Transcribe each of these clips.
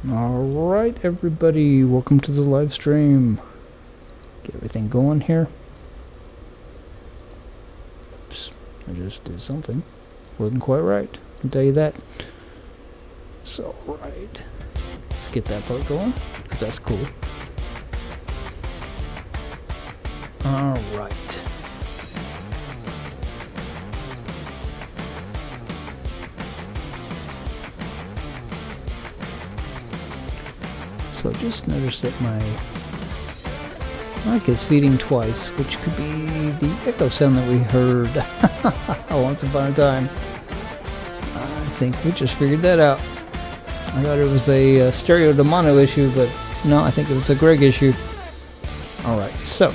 Alright everybody, welcome to the live stream. Get everything going here. Oops, I just did something. Wasn't quite right, I can tell you that. So, right. Let's get that part going, because that's cool. Alright. So just noticed that my mic is feeding twice, which could be the echo sound that we heard once upon a time. I think we just figured that out. I thought it was a stereo to mono issue, but no, I think it was a Greg issue. Alright, so I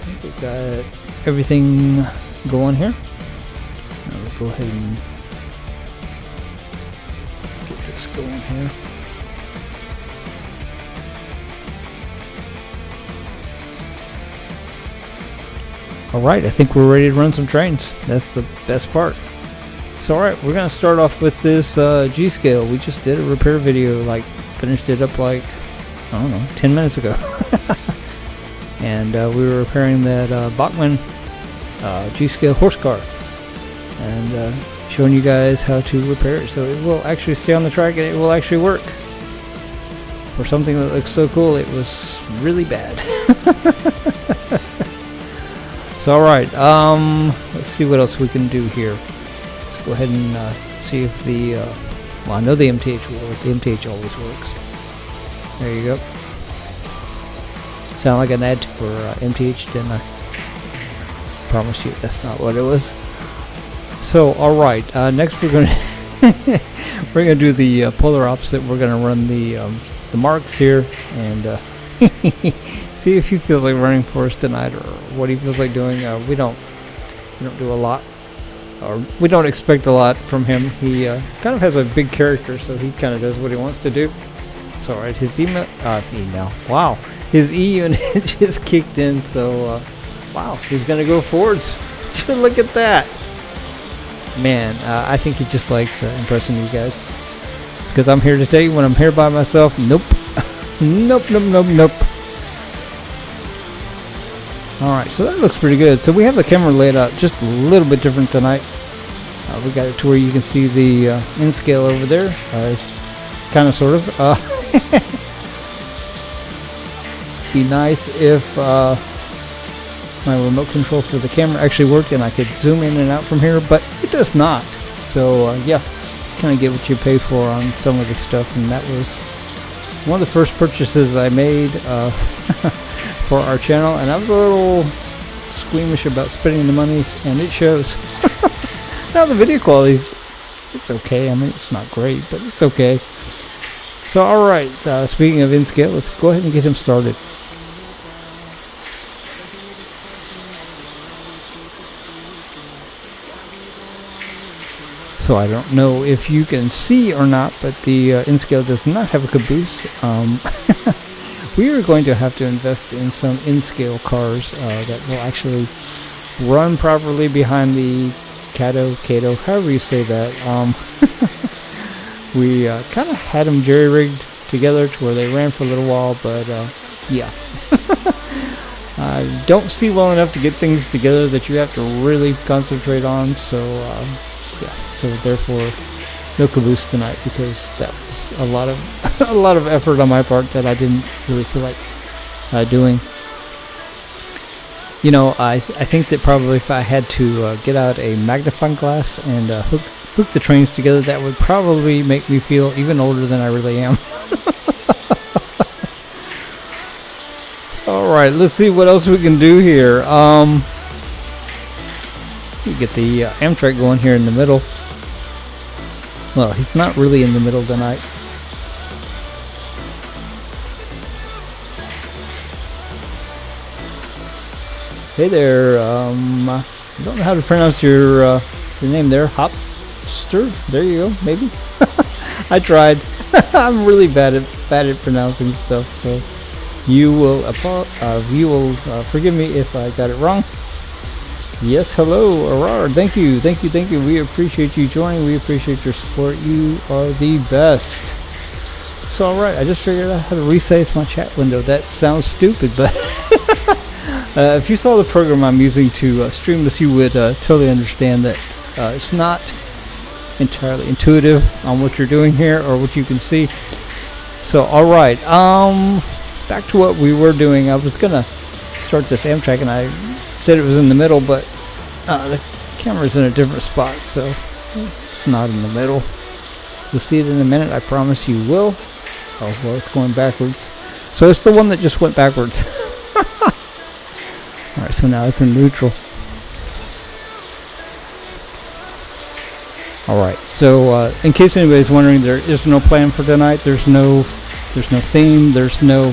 think we got everything going here. Now we'll go ahead and get this going here. Alright, I think we're ready to run some trains. That's the best part. So alright, we're going to start off with this G-scale. We just did a repair video, like finished it up like, I don't know, 10 minutes ago. And we were repairing that Bachmann G-scale horse car. And showing you guys how to repair it. So it will actually stay on the track and it will actually work. For something that looks so cool, it was really bad. So alright, let's see what else we can do here. Let's go ahead and see if the, well, I know the MTH will work. The MTH always works. There you go. Sound like an ad for MTH, didn't I? Promise you that's not what it was. So alright, next we're gonna we're gonna do the polar opposite. We're gonna run the marks here and see if he feels like running for us tonight, or what he feels like doing. We don't do a lot, or we don't expect a lot from him. He kind of has a big character, so he kind of does what he wants to do. So alright, his wow, his E unit just kicked in. So wow, he's gonna go forwards. Look at that, man. I think he just likes impressing you guys, because I'm here to tell you, when I'm here by myself, nope. Nope. Alright, so that looks pretty good. So we have the camera laid out just a little bit different tonight. We got it to where you can see the in scale over there. It's kind of, sort of. Be nice if my remote control for the camera actually worked and I could zoom in and out from here, but it does not. So yeah, kind of get what you pay for on some of the stuff, and that was one of the first purchases I made for our channel, and I was a little squeamish about spending the money, and it shows. Now the video quality, it's okay. I mean, it's not great, but it's okay. So alright, speaking of in scale, let's go ahead and get him started. So I don't know if you can see or not, but the in-scale does not have a caboose. We are going to have to invest in some in-scale cars that will actually run properly behind the Cato, however you say that. We kind of had them jerry-rigged together to where they ran for a little while, but yeah. I don't see well enough to get things together that you have to really concentrate on, so yeah. So therefore, no caboose tonight, because that was a lot of effort on my part that I didn't really feel like doing. You know, I think that probably if I had to get out a magnifying glass and hook the trains together, that would probably make me feel even older than I really am. All right, let's see what else we can do here. You get the Amtrak going here in the middle. Well, he's not really in the middle tonight. Hey there, I don't know how to pronounce your name there. Hopster? There you go, maybe? I tried. I'm really bad at pronouncing stuff, so you will forgive me if I got it wrong. Yes, hello, Aurora. Thank you. We appreciate you joining. We appreciate your support. You are the best. So, alright, I just figured out how to resize my chat window. That sounds stupid, but if you saw the program I'm using to stream this, you would totally understand that it's not entirely intuitive on what you're doing here or what you can see. So, alright, back to what we were doing. I was gonna start this Amtrak and I said it was in the middle, but the camera's in a different spot, so it's not in the middle. You'll see it in a minute, I promise you will. Oh, well, it's going backwards. So it's the one that just went backwards. Alright, so now it's in neutral. Alright, so in case anybody's wondering, there is no plan for tonight. There's no theme, there's no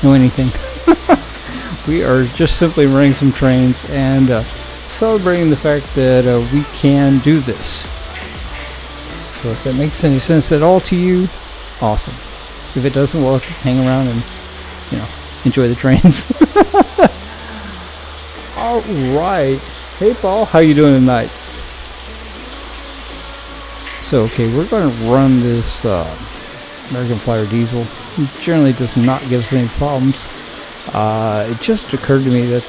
anything. We are just simply running some trains and celebrating the fact that we can do this. So if that makes any sense at all to you, awesome. If it doesn't, well, hang around and, enjoy the trains. Alright. Hey, Paul, how you doing tonight? So, okay, we're going to run this American Flyer diesel. It generally does not give us any problems. It just occurred to me that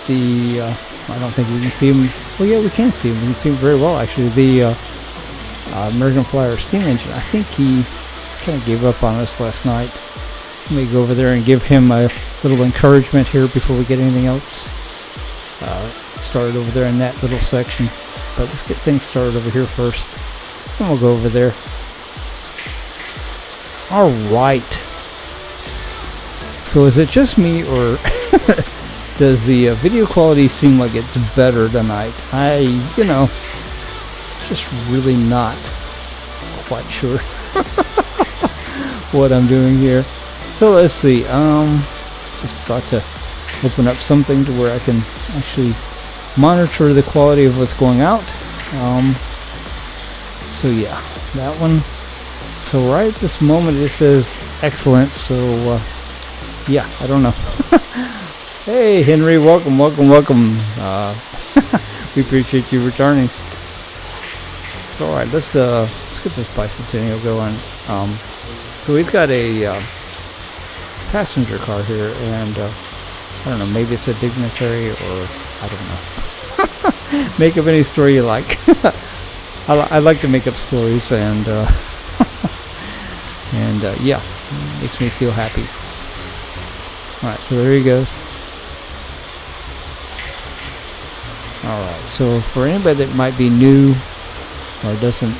I don't think we can see him. Well, yeah, we can see him. We can see him very well, actually. The American Flyer steam engine, I think he kind of gave up on us last night. Let me go over there and give him a little encouragement here before we get anything else started over there in that little section. But let's get things started over here first. Then we'll go over there. Alright. So is it just me, or does the video quality seem like it's better tonight? Just really not quite sure what I'm doing here. So let's see. Just thought to open up something to where I can actually monitor the quality of what's going out. So yeah, that one. So right at this moment it says excellent. So yeah, I don't know. Hey Henry, welcome. We appreciate you returning. So alright, let's get this bicentennial going. So we've got a passenger car here, and I don't know, maybe it's a dignitary, or I don't know. Make up any story you like. I like to make up stories, and yeah, it makes me feel happy. Alright, so there he goes. Alright, so for anybody that might be new or doesn't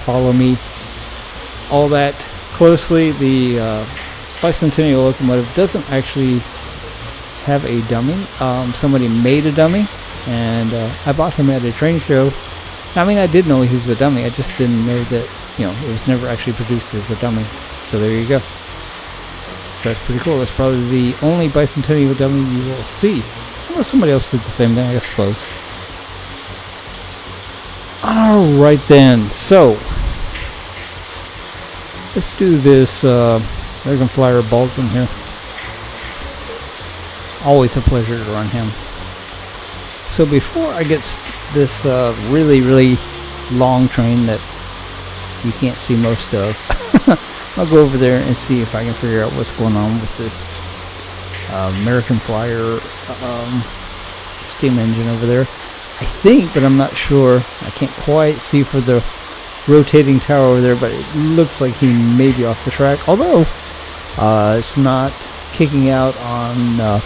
follow me all that closely, the bicentennial locomotive doesn't actually have a dummy. Somebody made a dummy, and I bought him at a train show. I mean, I did know he was a dummy, I just didn't know that, it was never actually produced as a dummy. So there you go. So that's pretty cool. That's probably the only bicentennial dummy you will see. Unless somebody else did the same thing, I suppose. Alright then, so let's do this American Flyer Baldwin here. Always a pleasure to run him. So before I get this really, really long train that you can't see most of, I'll go over there and see if I can figure out what's going on with this American Flyer steam engine over there. I think, but I'm not sure. I can't quite see for the rotating tower over there, but it looks like he may be off the track. Although it's not kicking out on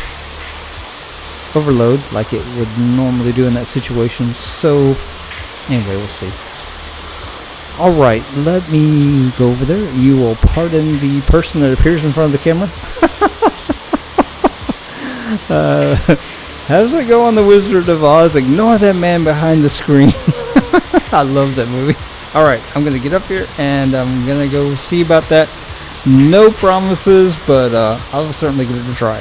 overload like it would normally do in that situation. So anyway, we'll see. Alright, let me go over there. You will pardon the person that appears in front of the camera. How does it go on The Wizard of Oz? Ignore that man behind the screen. I love that movie. Alright, I'm going to get up here and I'm going to go see about that. No promises, but I'll certainly give it a try.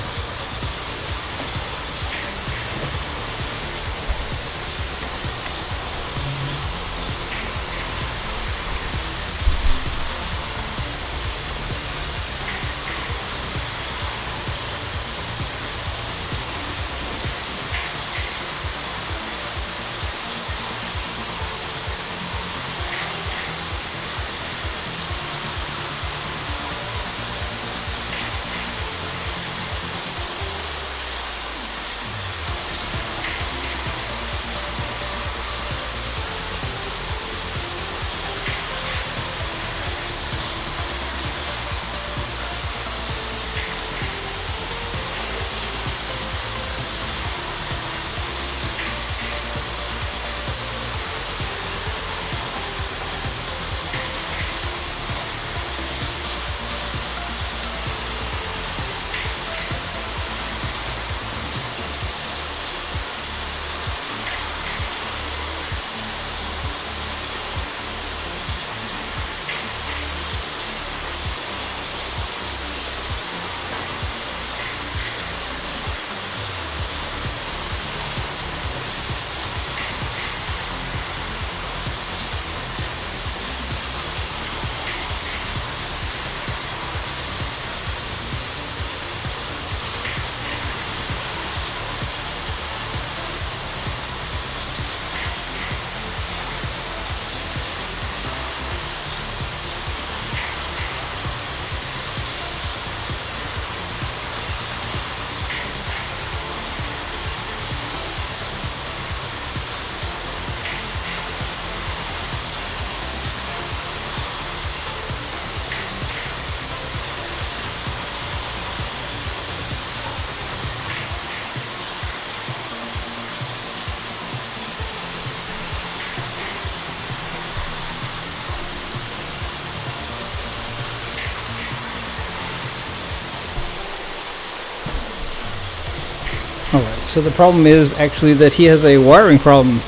So the problem is actually that he has a wiring problem,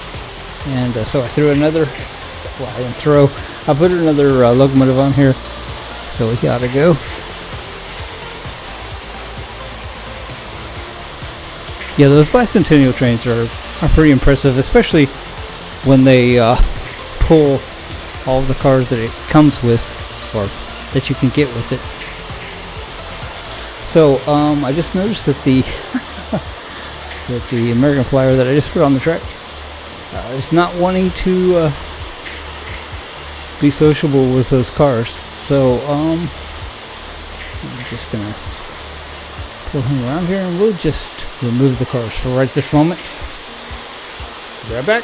and so I threw another. Well, I didn't throw. I put another locomotive on here, so he ought to go. Yeah, those bicentennial trains are pretty impressive, especially when they pull all the cars that it comes with, or that you can get with it. So I just noticed that the that the American Flyer that I just put on the track is not wanting to be sociable with those cars. So I'm just gonna pull him around here, and we'll just remove the cars for right this moment. Be right back.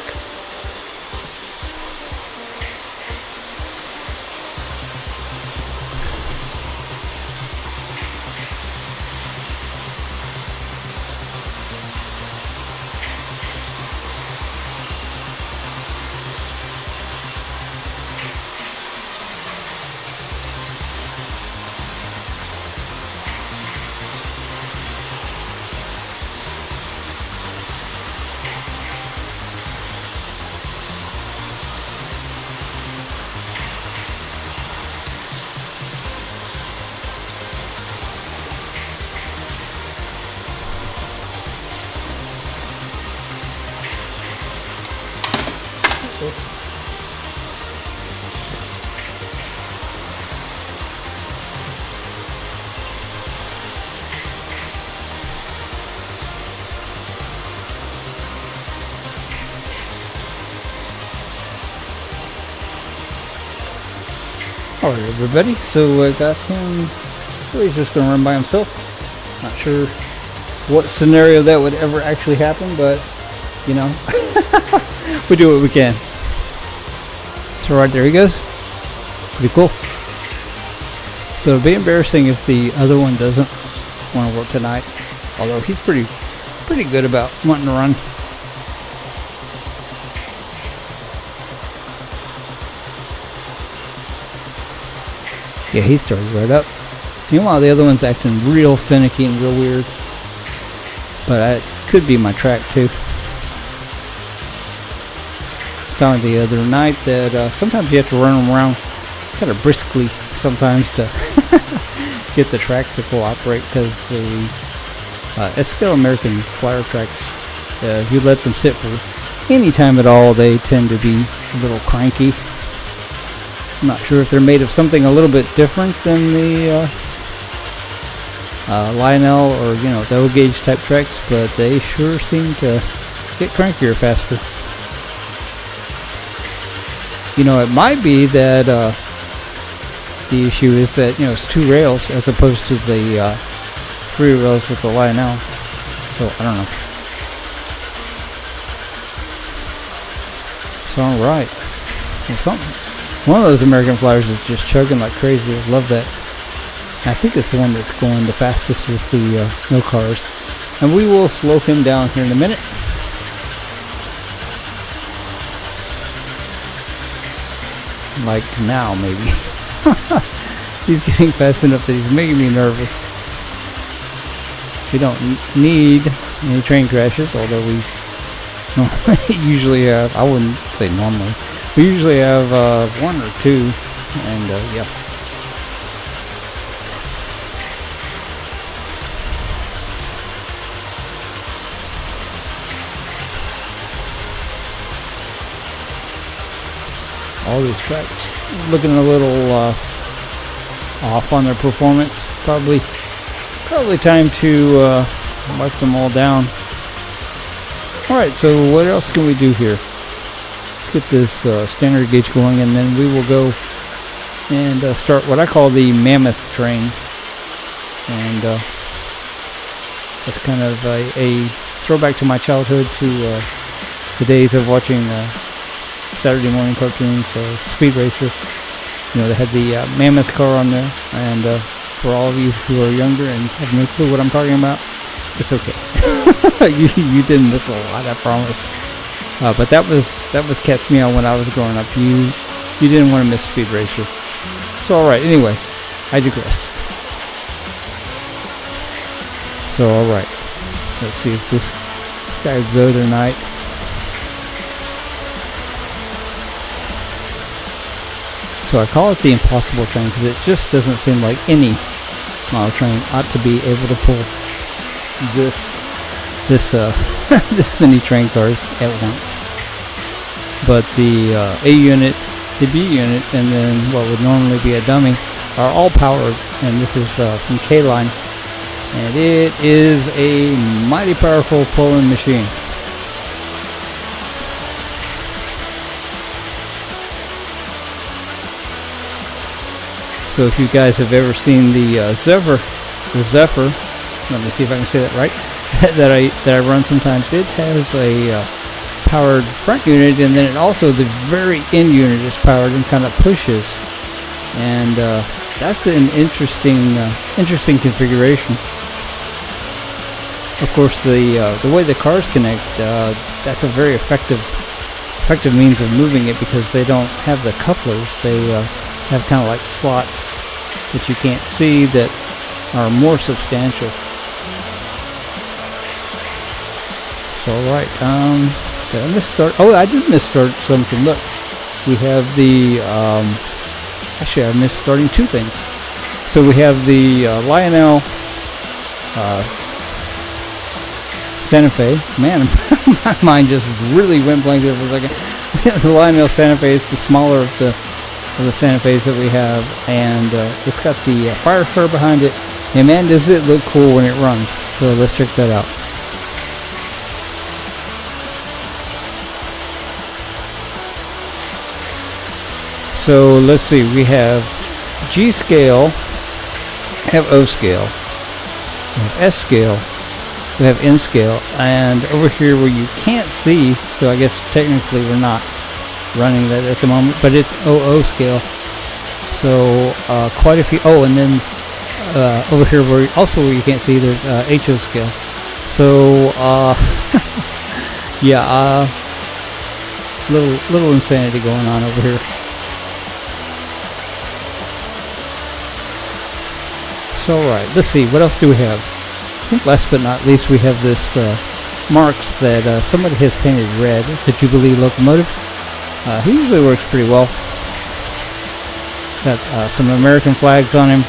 Alright everybody, so I got him, so he's just going to run by himself. Not sure what scenario that would ever actually happen, but, you know, we do what we can. So right there he goes. Pretty cool. So it'd be embarrassing if the other one doesn't want to work tonight, although he's pretty good about wanting to run. Yeah, he started right up. Meanwhile, the other one's acting real finicky and real weird. But it could be my track too. Kind of the other night that sometimes you have to run them around kind of briskly sometimes to get the track to cooperate, because the scale American Flyer tracks, if you let them sit for any time at all, they tend to be a little cranky. I'm not sure if they're made of something a little bit different than the Lionel or, you know, double gauge type tracks, but they sure seem to get crankier faster. You know, it might be that the issue is that, you know, it's 2 rails as opposed to the 3 rails with the Lionel. So I don't know. So alright. Well, one of those American Flyers is just chugging like crazy. I love that. I think it's the one that's going the fastest with the no cars. And we will slow him down here in a minute. Like now, maybe. He's getting fast enough that he's making me nervous. We don't need any train crashes, although we usually have, I wouldn't say normally, we usually have 1 or 2, and yeah. All these tracks looking a little off on their performance. Probably time to wipe them all down. Alright, so what else can we do here? Let's get this standard gauge going, and then we will go and start what I call the mammoth train. And that's kind of a throwback to my childhood, to the days of watching Saturday morning cartoons, Speed Racer. You know, they had the mammoth car on there, and for all of you who are younger and have no clue what I'm talking about, it's okay. you didn't miss a lot, I promise. But that was Cat's Meow when I was growing up. You didn't want to miss Speed Racer. So alright, anyway, I digress. So alright, let's see if this sky blue tonight. So I call it the impossible train because it just doesn't seem like any model train ought to be able to pull this this many train cars at once. But the A unit, the B unit, and then what would normally be a dummy are all powered, and this is from K-Line, and it is a mighty powerful pulling machine. So if you guys have ever seen the Zephyr, let me see if I can say that right, that I run sometimes, it has a powered front unit, and then it also, the very end unit is powered and kind of pushes, and that's an interesting configuration. Of course, the way the cars connect, that's a very effective means of moving it, because they don't have the couplers. They have kind of like slots that you can't see that are more substantial. So, alright, did I misstart? Oh, I did misstart something. Look, we have the, actually I missed starting two things. So we have the Lionel Santa Fe. Man, my mind just really went blank there for a second. The Lionel Santa Fe is the smaller of the Santa Fe's that we have, and it's got the fire car behind it, and man, does it look cool when it runs. So let's check that out. So let's see, we have G scale, we have O scale, we have S scale, we have N scale, and over here where you can't see, so I guess technically we're not running that at the moment, but it's OO scale. So quite a few. Oh, and then over here where you can't see, there's HO scale. So yeah, little insanity going on over here. So alright, let's see, what else do we have? I think last but not least we have this marks that somebody has painted red. It's a Jubilee locomotive. He usually works pretty well. Got some American flags on him.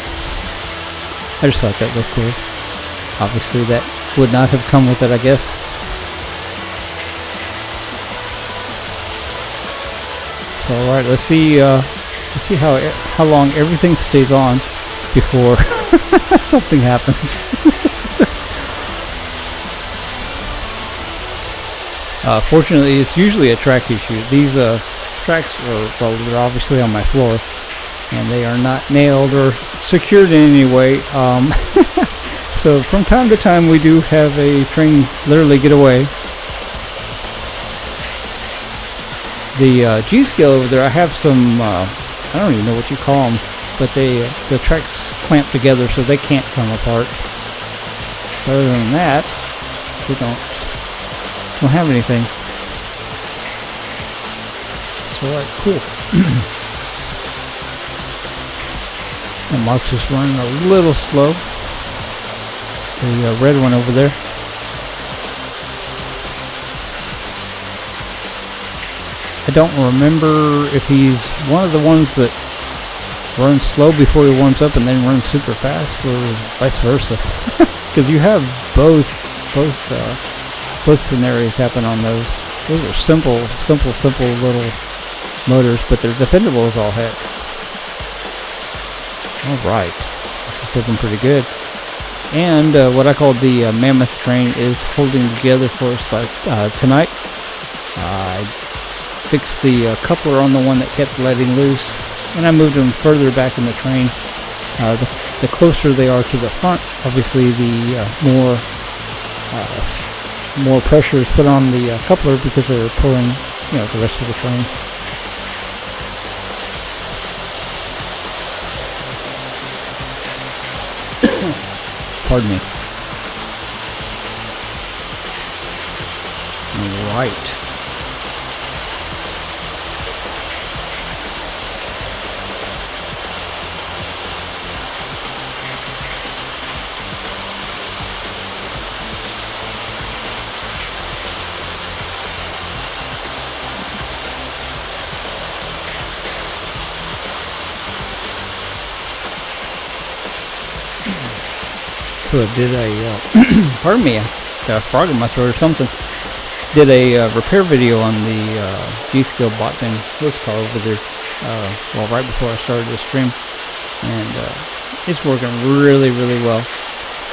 I just thought that looked cool. Obviously that would not have come with it, I guess. So, alright, let's see how long everything stays on before something happens. Fortunately, it's usually a track issue. These tracks are, well, they're obviously on my floor, and they are not nailed or secured in any way. So from time to time, we do have a train literally get away. The G scale over there, I have some, I don't even know what you call them, but the tracks clamp together so they can't come apart. Other than that, we don't have anything. So cool. And Mark's just running a little slow. The red one over there. I don't remember if he's one of the ones that runs slow before he warms up and then runs super fast, or vice versa. Because you have both scenarios happen on those. Those are simple little motors, but they're defendable as all heck. Alright, this is looking pretty good. And what I call the mammoth train is holding together for us like tonight. I fixed the coupler on the one that kept letting loose, and I moved them further back in the train. The closer they are to the front, obviously the more pressure is put on the coupler because they're pulling, the rest of the train. Pardon me. All right. So I did a, pardon me, got a frog in my throat or something. Did a repair video on the G-Skill Botman horsepower over there, well, right before I started the stream, and it's working really, really well.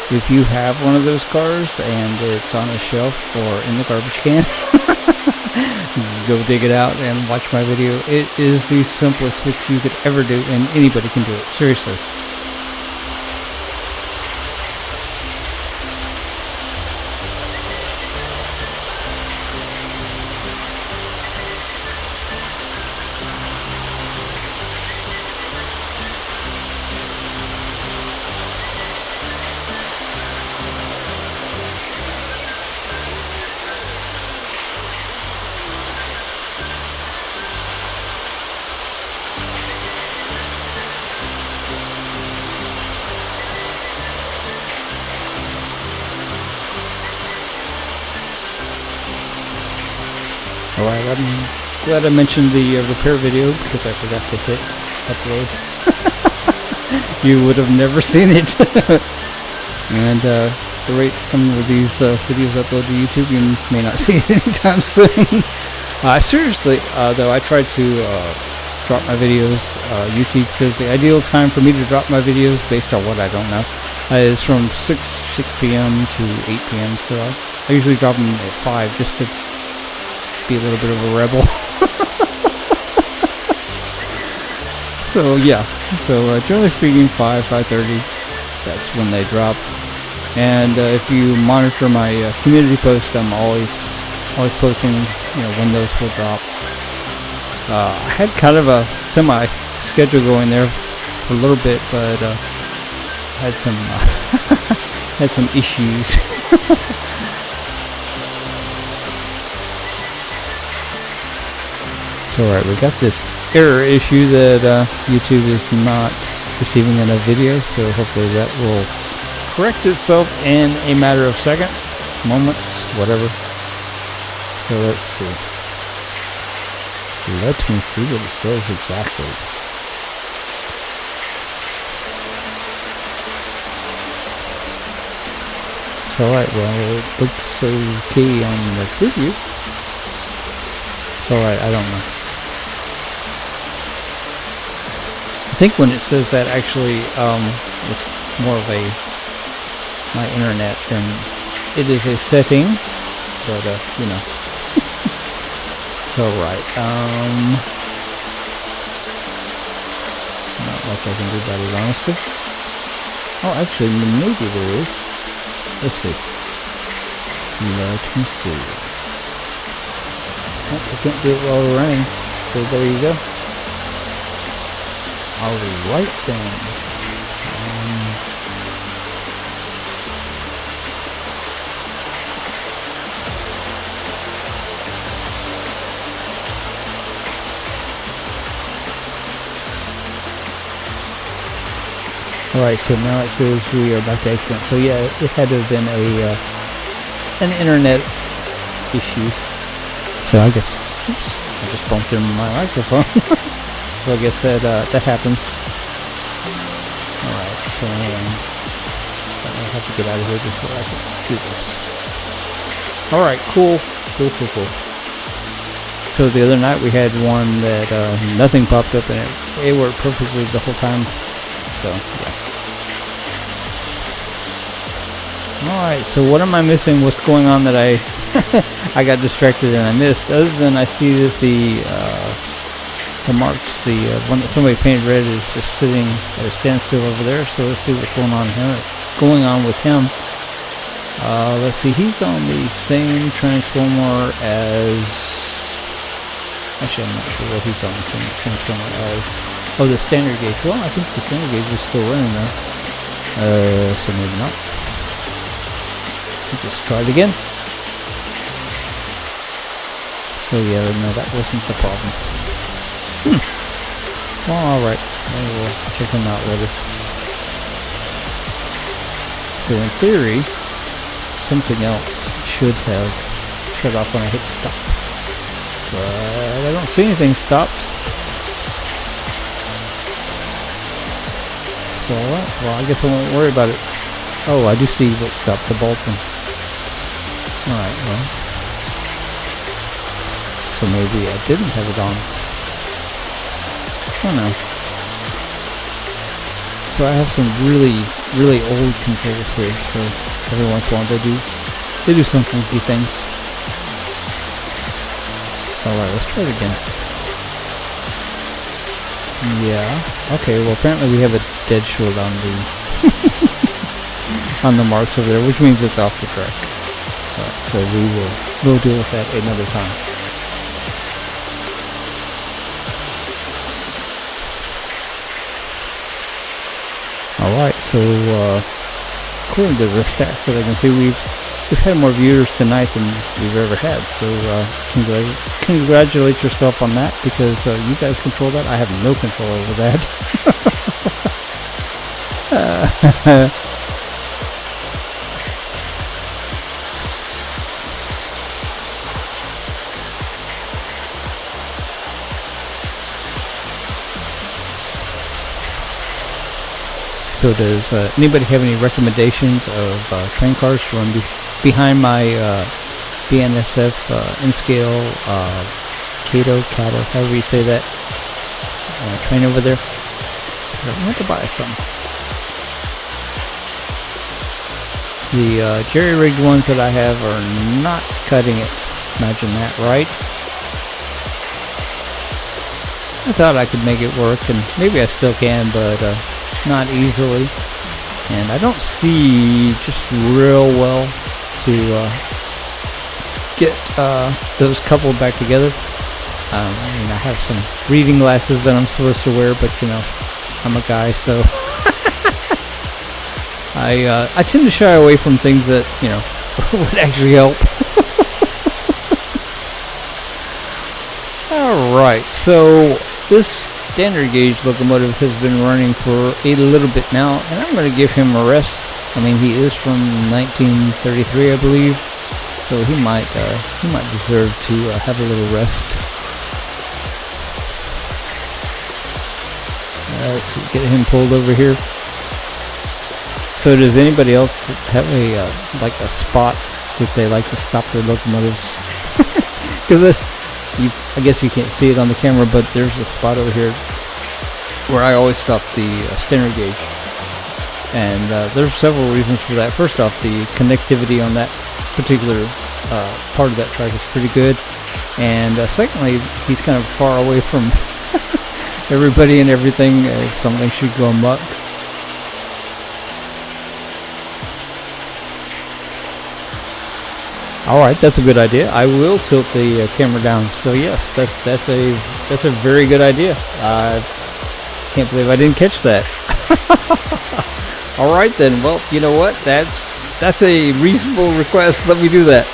If you have one of those cars and it's on a shelf or in the garbage can, go dig it out and watch my video. It is the simplest fix you could ever do, and anybody can do it, seriously. Alright, I'm glad I mentioned the repair video because I forgot to hit upload. You would have never seen it. And the rate from these videos upload to YouTube, you may not see it anytime soon. Seriously, though, I tried to drop my videos. YouTube says the ideal time for me to drop my videos, based on what I don't know, is from 6 p.m. to 8 p.m. So I usually drop them at 5 just to be a little bit of a rebel. So yeah, so generally speaking, 5:30, that's when they drop. And if you monitor my community posts, I'm always posting, you know, when those will drop. I had kind of a semi schedule going there for a little bit, but had some had some issues. Alright, we got this error issue that YouTube is not receiving enough video, so hopefully that will correct itself in a matter of seconds, moments, whatever. So let's see. Let me see what it says exactly. Alright, well, it looks okay on the preview. Alright, I don't know. I think when it says that, actually, it's more of my internet than it is a setting, but you know. So right, not much I can do about it, honestly. Oh, actually, maybe there is. Let's see. Let me see. Oh, I can't do it while we're running, so there you go. Alright then. Alright, so now it says we are back to excellent. So yeah, it had to have been an internet issue. So I guess, oops, I just bumped into my microphone. So I guess that happens. Alright, so I'll have to get out of here before I can do this. Alright, cool. So the other night we had one that nothing popped up and it worked perfectly the whole time. So yeah. Alright, so what am I missing? What's going on that I I got distracted and I missed? Other than I see that the marks, the one that somebody painted red is just sitting at a standstill over there. So let's see what's going on with him. Let's see, he's on the same transformer as, actually I'm not sure what he's on the same transformer as. Oh, the standard gauge. Well, I think the standard gauge is still running though. So maybe not. Just try it again. So yeah, no, that wasn't the problem. Well, alright. We'll check them out later. So in theory, something else should have shut off when I hit stop. But I don't see anything stopped. So alright, well I guess I won't worry about it. Oh, I do see what stopped the Bolton. Alright, well. So maybe I didn't have it on. I don't know. So I have some really, really old controls here, so every once in a while they do some funky things. So alright, let's try it again. Yeah, okay, well apparently we have a dead short on the on the marks over there, which means it's off the track. So we'll deal with that another time. Alright, so according to the stats that I can see, we've had more viewers tonight than we've ever had, so congratulate yourself on that, because you guys control that. I have no control over that. So does anybody have any recommendations of train cars to run behind my BNSF N-scale Cato, however you say that, train over there? I want to buy some. The jerry-rigged ones that I have are not cutting it. Imagine that, right? I thought I could make it work, and maybe I still can, but not easily. And I don't see just real well to get those coupled back together. I mean, I have some reading glasses that I'm supposed to wear, but you know, I'm a guy, so I tend to shy away from things that, you know, would actually help. Alright, so this standard gauge locomotive has been running for a little bit now, and I'm going to give him a rest. I mean, he is from 1933, I believe, so he might deserve to have a little rest. Let's get him pulled over here. So does anybody else have a like a spot that they like to stop their locomotives? Because I guess you can't see it on the camera, but there's a spot over here where I always stop the standard gauge. And there's several reasons for that. First off, the connectivity on that particular part of that track is pretty good. And secondly, he's kind of far away from everybody and everything. Something should go amok. All right, that's a good idea. I will tilt the camera down. So yes, that's a very good idea. I can't believe I didn't catch that. All right then. Well, you know what? That's a reasonable request. Let me do that.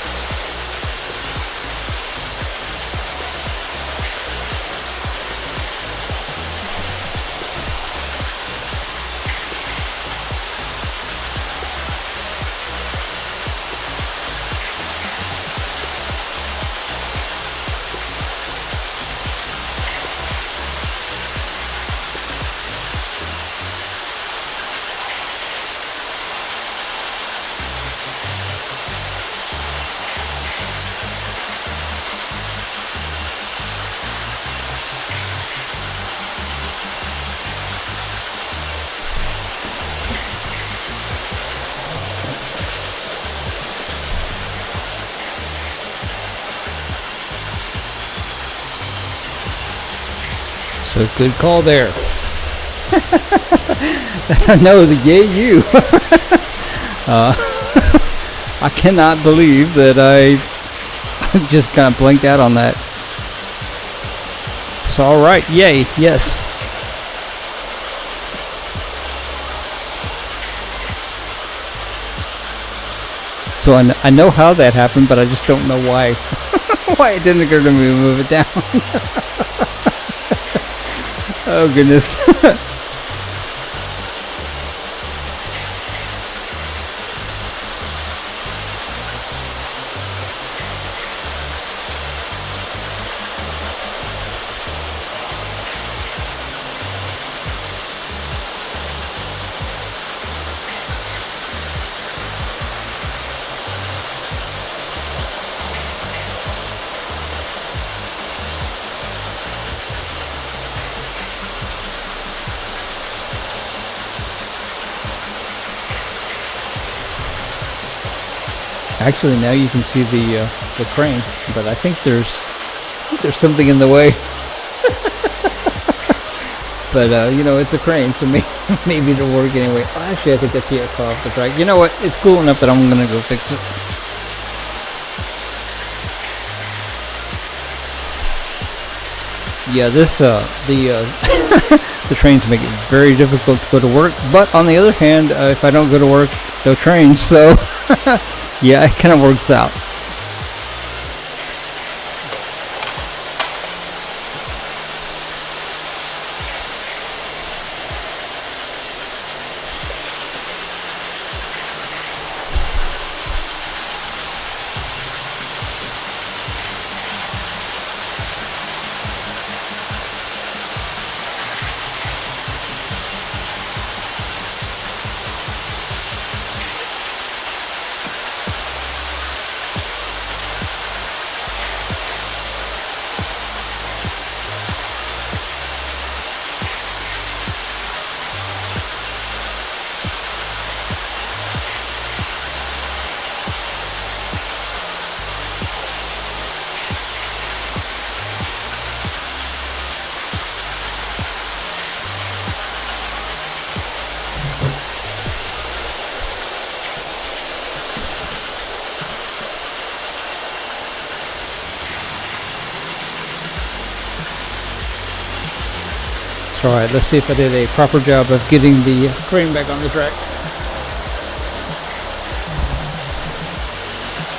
So good call there. No, the yay you. I cannot believe that I just kind of blinked out on that. So all right, yay, yes. So I know how that happened, but I just don't know why. Why it didn't occur to me to move it down. Oh goodness. Actually, now you can see the crane, but I think there's something in the way. But you know, it's a crane, so maybe it'll work anyway. Oh, actually, I think I see it fall off the track. You know what? It's cool enough that I'm gonna go fix it. Yeah, this the trains make it very difficult to go to work. But on the other hand, if I don't go to work, no trains. So yeah, it kind of works out. Alright, let's see if I did a proper job of getting the crane back on the track.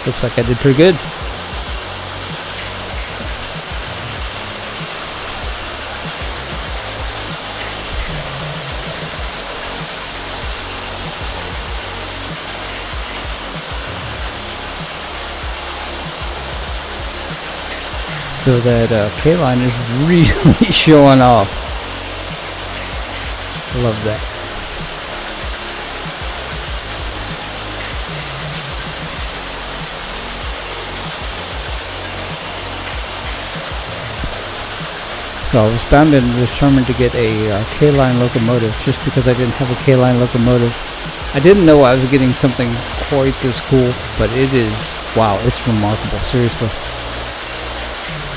Looks like I did pretty good. So that K-line is really showing off. Love that. So I was bound and determined to get a K-line locomotive just because I didn't have a K-line locomotive. I didn't know I was getting something quite this cool, but it is, wow, it's remarkable, seriously.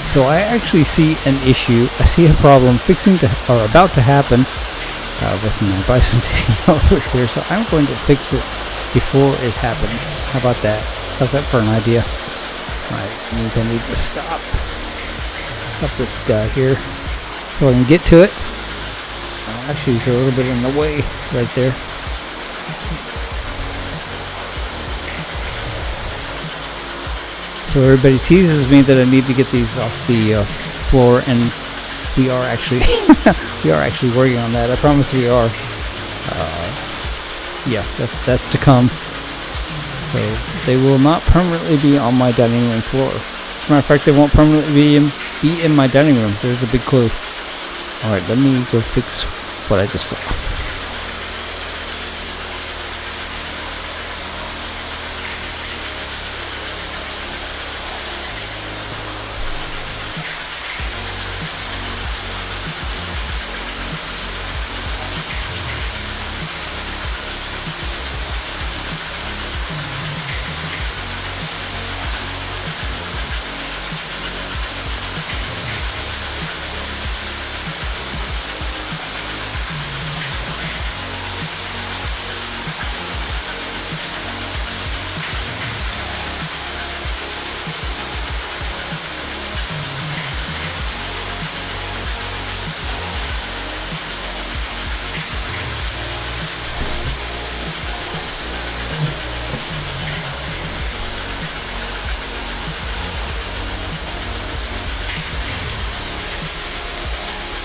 So I actually see an issue, I see a problem fixing to, or about to happen with my bicentennial over here, so I'm going to fix it before it happens. How about that? How's that for an idea? Alright, means I need to stop this guy here so I can get to it. Actually, he's a little bit in the way right there. So everybody teases me that I need to get these off the floor, and we are actually working on that. I promise we are. Yeah, that's to come. So they will not permanently be on my dining room floor. As a matter of fact, they won't permanently be in my dining room. There's a big clue. All right, let me go fix what I just saw.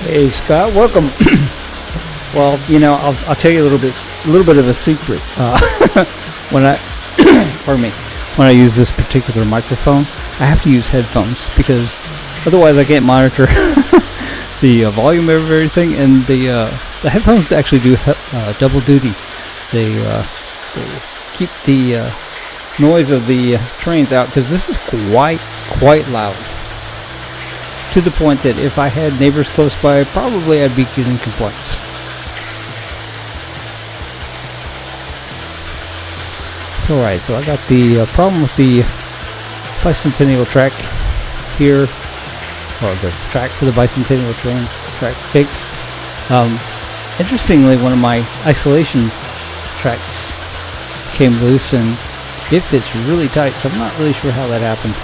Hey Scott, welcome. Well, you know, I'll tell you a little bit of a secret. When I, pardon me, when I use this particular microphone, I have to use headphones because otherwise I can't monitor the volume of everything. And the headphones actually do double duty. They keep the noise of the trains out because this is quite loud. To the point that if I had neighbors close by, probably I'd be getting complaints. So Alright, so I got the problem with the bicentennial track here, or the track for the bicentennial track fixed. Interestingly, one of my isolation tracks came loose and it fits really tight, so I'm not really sure how that happened.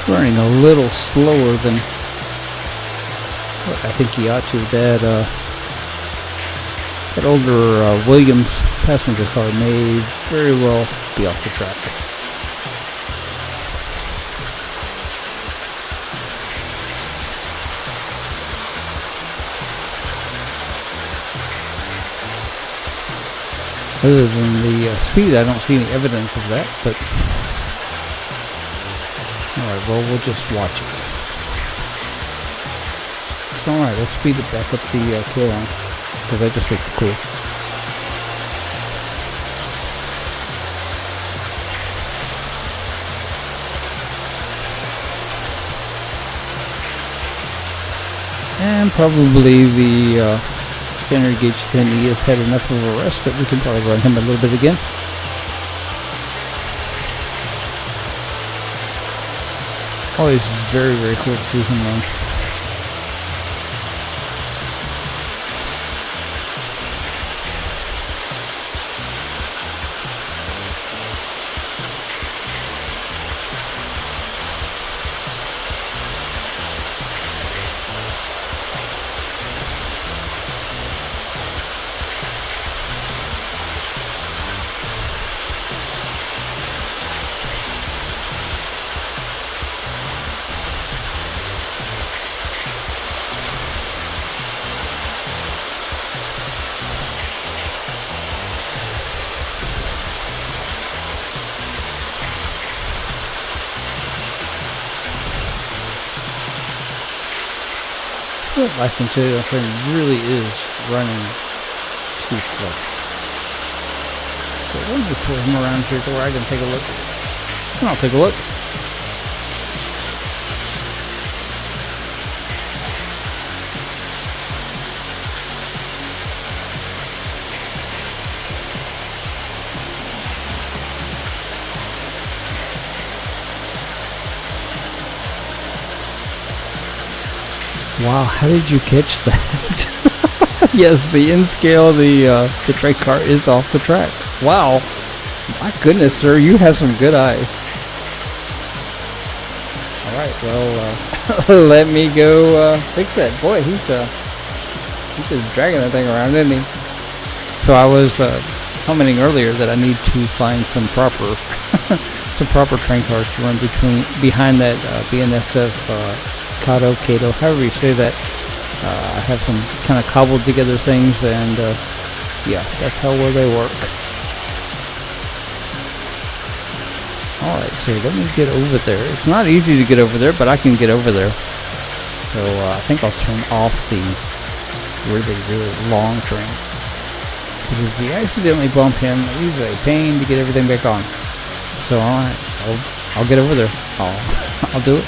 Running a little slower than what I think he ought to. That older Williams passenger car may very well be off the track. Other than the speed, I don't see any evidence of that, but alright, well, we'll just watch it. It's alright, let's speed it back up the kill on, because I just think it's cool. And probably the standard gauge 10E has had enough of a rest that we can probably run him a little bit again. Always very, very cool to see him run. That bicentennial train really is running too slow. So let me pull him around here to where I can take a look. And I'll take a look. Wow, how did you catch that? Yes, the N-scale, the track car is off the track. Wow. My goodness, sir, you have some good eyes. Alright, well, let me go fix that. Boy, he's just dragging that thing around, isn't he? So I was commenting earlier that I need to find some proper train cars to run behind that BNSF Cato, however you say that. I have some kind of cobbled together things, and yeah, that's how well they work. Alright, so let me get over there. It's not easy to get over there, but I can get over there. So I think I'll turn off the really, really long train. Because if we accidentally bump him, he's a pain to get everything back on. So alright, I'll get over there. I'll do it.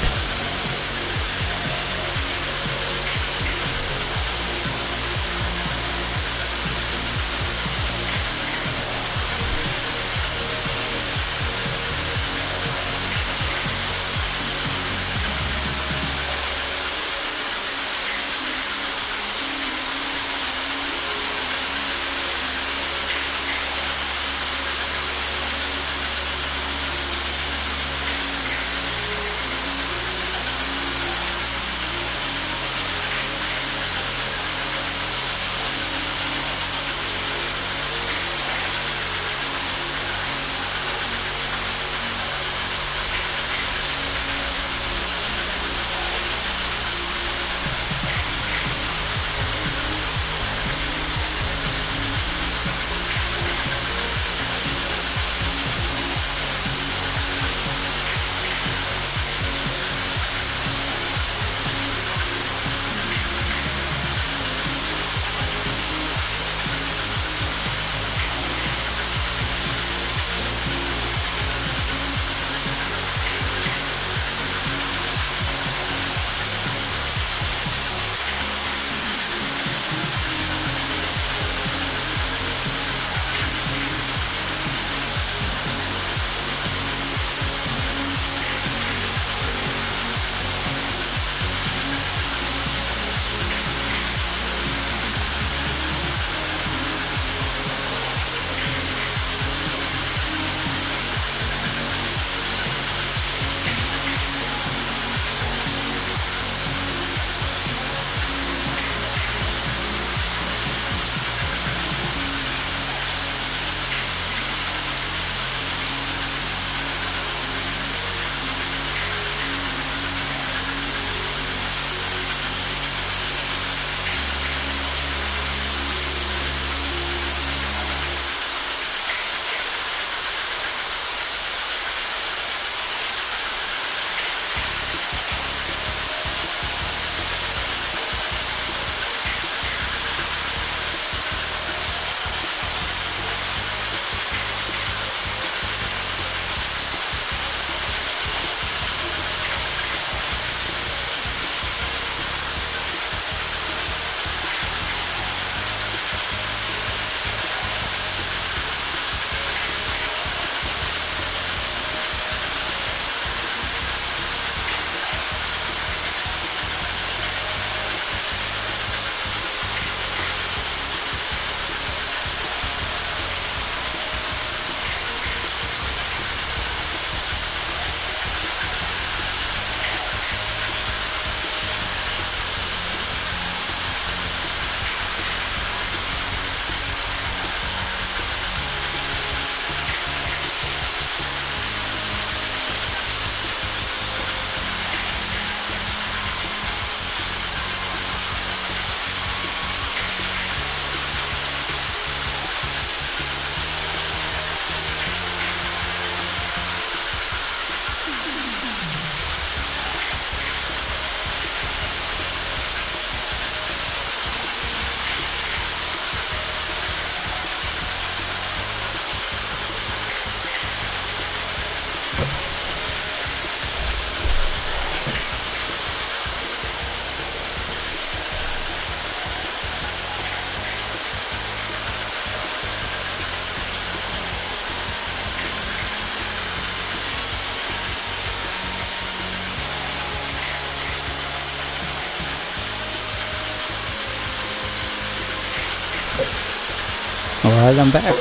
Alright, I'm back.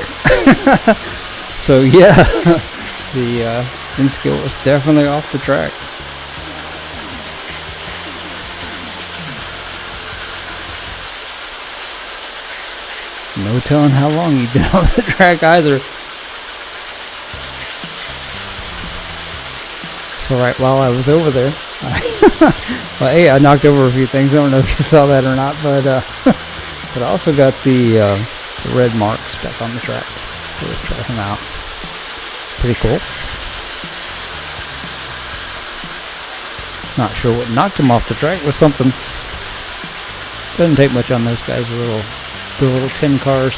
So yeah, the in-scale was definitely off the track. No telling how long he'd been off the track either. So right while I was over there, well, hey, I knocked over a few things. I don't know if you saw that or not, but but I also got the red marks back on the track. So let's try him out. Pretty cool. Not sure what knocked him off the track. Was something. Doesn't take much on those guys. The little tin cars.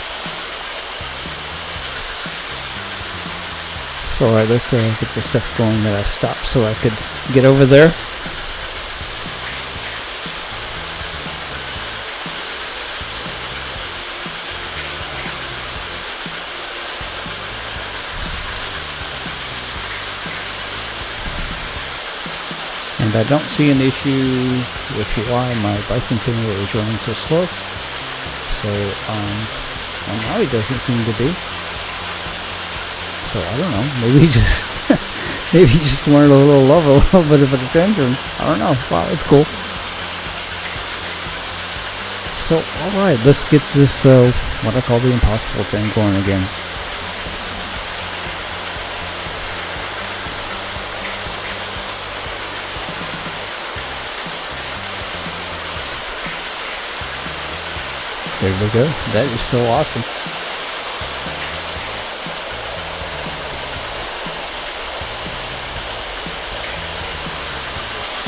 So alright, let's get the stuff going that I stopped so I could get over there. And I don't see an issue with why my bicentennial is running so slow. So, well, now he doesn't seem to be. So I don't know. Maybe he just wanted a little bit of attention. I don't know. Wow, that's cool. So, all right, let's get this what I call the impossible thing going again. There we go. That is so awesome.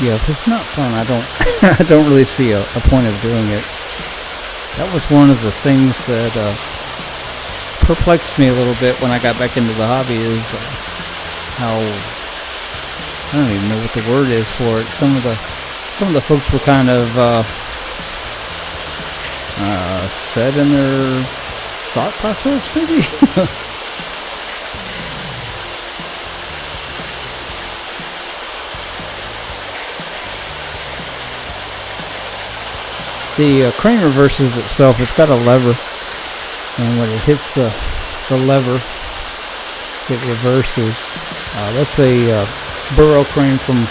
Yeah, if it's not fun, I don't really see a point of doing it. That was one of the things that perplexed me a little bit when I got back into the hobby is how, I don't even know what the word is for it. Some of the folks were kind of set in their thought process, maybe. The crane reverses itself. It's got a lever, and when it hits the lever, it reverses. That's a burro crane from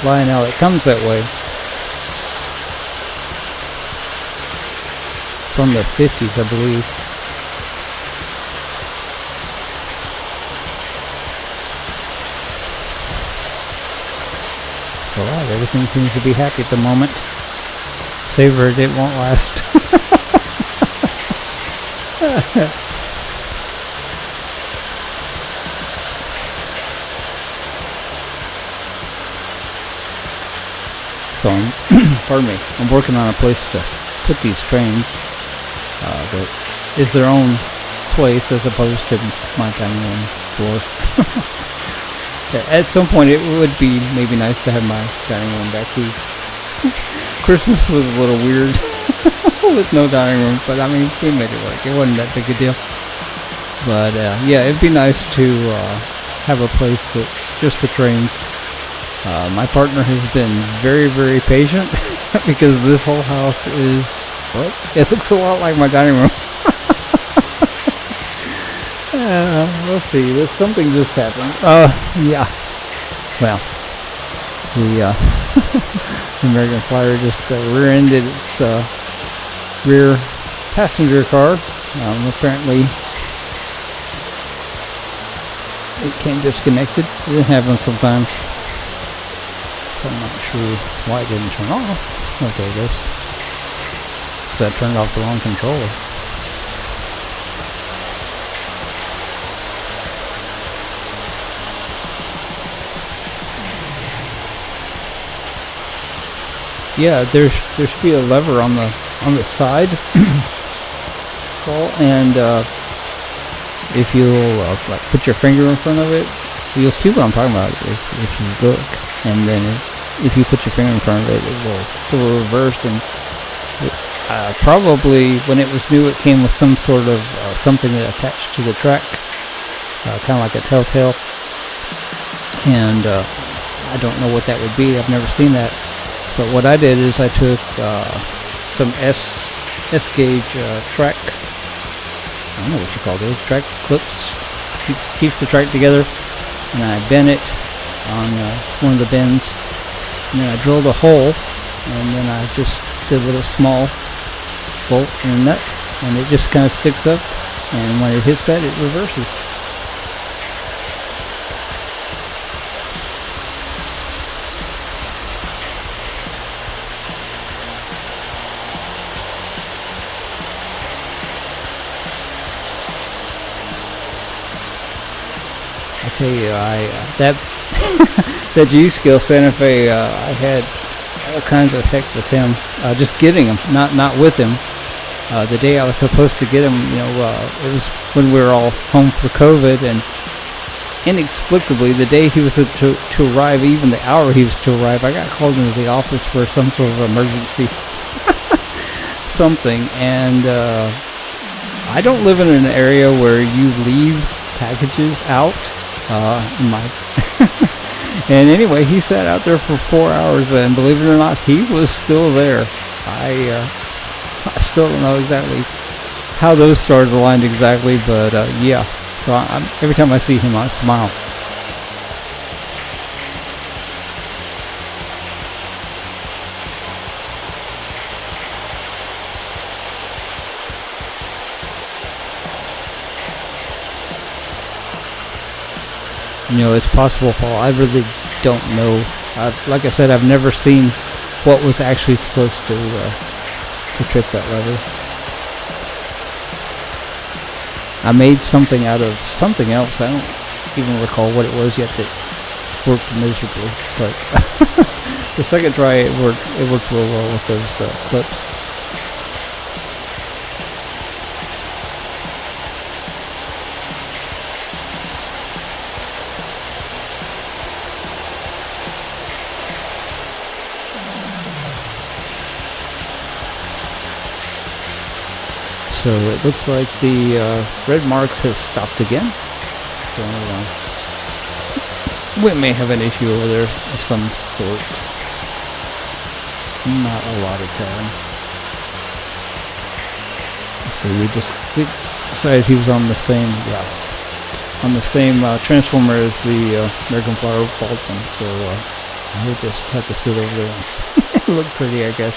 Lionel. It comes that way from the 50s, I believe. Alright, everything seems to be happy at the moment. Savor it won't last. So pardon me, I'm working on a place to put these trains that is their own place as opposed to my dining room floor. At some point it would be maybe nice to have my dining room back to Christmas was a little weird with no dining room, but I mean, we made it work. It wasn't that big a deal. But yeah, it'd be nice to have a place that's just the trains. My partner has been very, very patient because this whole house is, well, it looks a lot like my dining room. Let's see, something just happened. Yeah. Well, the American Flyer just rear-ended its rear passenger car. Apparently, it came disconnected. It happens sometimes. So I'm not sure why it didn't turn off. Okay, I guess because I turned off the wrong controller. Yeah, there should be a lever on the side. And if you'll like put your finger in front of it, you'll see what I'm talking about if you look. And then if you put your finger in front of it, it will reverse. And probably when it was new, it came with some sort of something that attached to the track, kind of like a telltale. And I don't know what that would be. I've never seen that. But what I did is I took some S gauge track don't know what you call those, track clips, keeps the track together, and I bent it on one of the bends, and then I drilled a hole, and then I just did a little small bolt and a nut, and it just kind of sticks up, and when it hits that, it reverses. I tell you, that that G-Skill Santa Fe, I had all kinds of heck with him, just getting him, not with him. The day I was supposed to get him, it was when we were all home for COVID, and inexplicably, the day he was to arrive, even the hour he was to arrive, I got called into the office for some sort of emergency something, and I don't live in an area where you leave packages out. And anyway, he sat out there for 4 hours, and believe it or not, he was still there. I still don't know exactly how those stars aligned exactly, but yeah. So every time I see him, I smile. It's possible, Paul. I really don't know. Like I said, I've never seen what was actually supposed to trip that lever. I made something out of something else. I don't even recall what it was yet that worked miserably. But the second try, it worked real well with those clips. So it looks like the red marks has stopped again. So we may have an issue over there of some sort. Not a lot of time. So we decided he was on the same transformer as the American Flower Fulton. So we'll just have to sit over there and look pretty, I guess.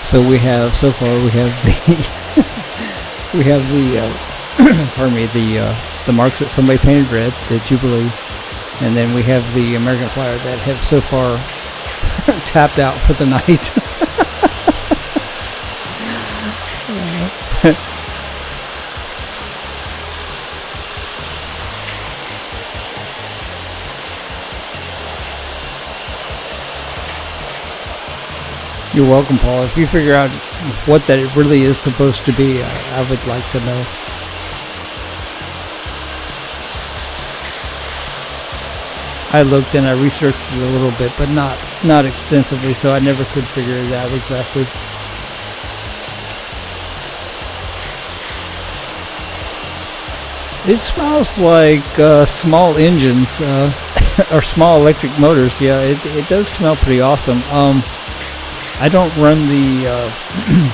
So we have the pardon me, the marks that somebody painted red, the Jubilee, and then we have the American Flyer that have so far tapped out for the night. You're welcome, Paul. If you figure out what that really is supposed to be, I would like to know. I looked and I researched it a little bit, but not extensively, so I never could figure it out exactly. It smells like small engines or small electric motors. Yeah, it does smell pretty awesome. I don't run the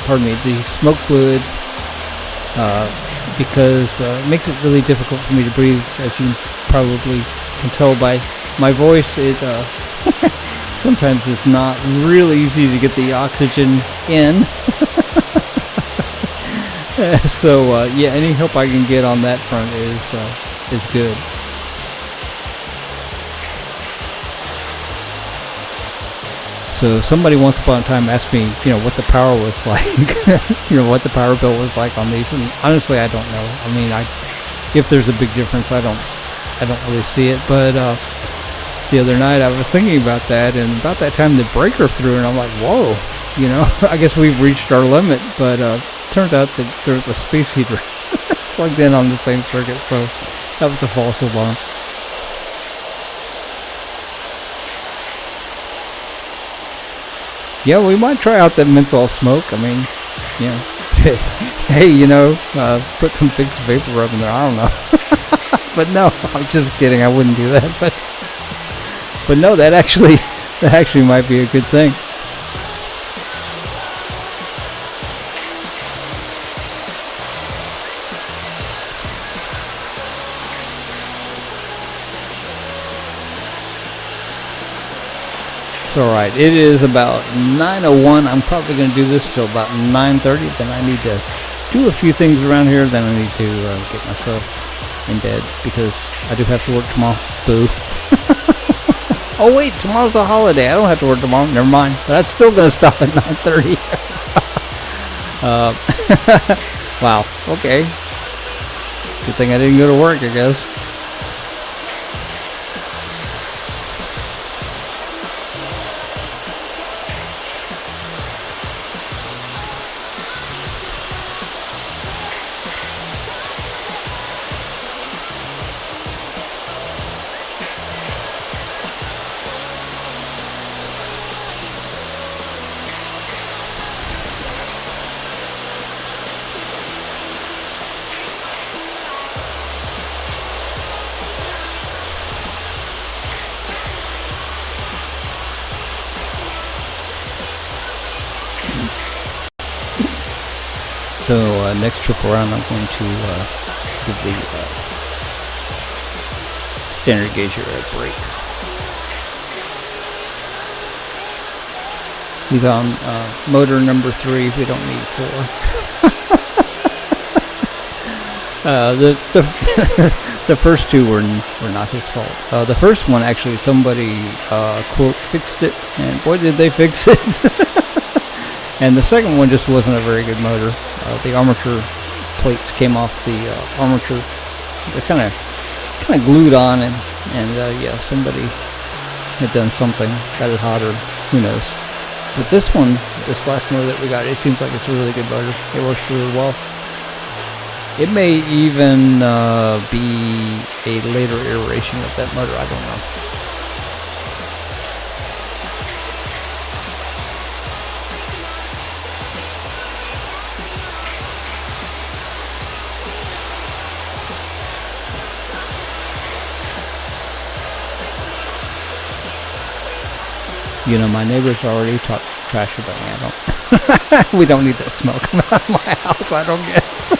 the smoke fluid because it makes it really difficult for me to breathe, as you probably can tell by my voice. It sometimes it's not really easy to get the oxygen in. So yeah, any help I can get on that front is good. So somebody once upon a time asked me, what the power was like, what the power bill was like on these, and honestly, I don't know. I mean, if there's a big difference, I don't really see it. But the other night I was thinking about that, and about that time the breaker threw, and I'm like, whoa, I guess we've reached our limit. But turns out that there's a space heater plugged in on the same circuit, so that was a false alarm. Yeah, we might try out that menthol smoke. I mean, hey, put some Vicks vapor rub in there. I don't know. But no, I'm just kidding. I wouldn't do that. But no, that actually might be a good thing. alright. It is about 9:01. I'm probably going to do this till about 9:30. Then I need to do a few things around here. Then I need to get myself in bed because I do have to work tomorrow. Boo. Oh wait, tomorrow's a holiday. I don't have to work tomorrow. Never mind. But that's still going to stop at 9:30. Wow. Okay. Good thing I didn't go to work, I guess. So next trip around, I'm going to give the standard gauger a break. He's on motor number 3. We don't need 4. The first 2 were not his fault. The first one, actually, somebody quote fixed it, and boy did they fix it. And the second one just wasn't a very good motor. The armature plates came off the armature. They're kind of glued on, and yeah, somebody had done something, got it hotter. Who knows? But this one, this last motor that we got, it seems like it's a really good motor. It works really well. It may even be a later iteration of that motor. I don't know. You know, my neighbors already talk trash about me. I don't. We don't need that smoke coming out of my house, I don't guess.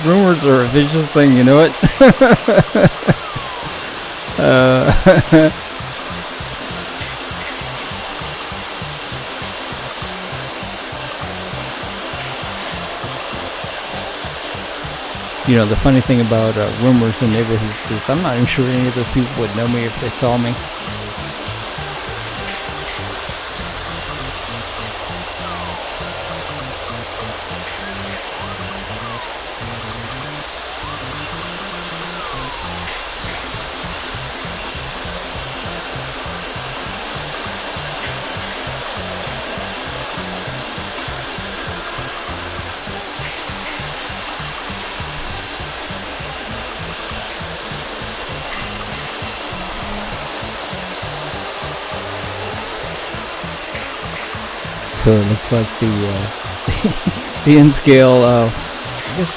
Rumors are a vicious thing, you know it? You know, the funny thing about rumors in neighborhoods is I'm not even sure any of those people would know me if they saw me. So it looks like the N scale. I guess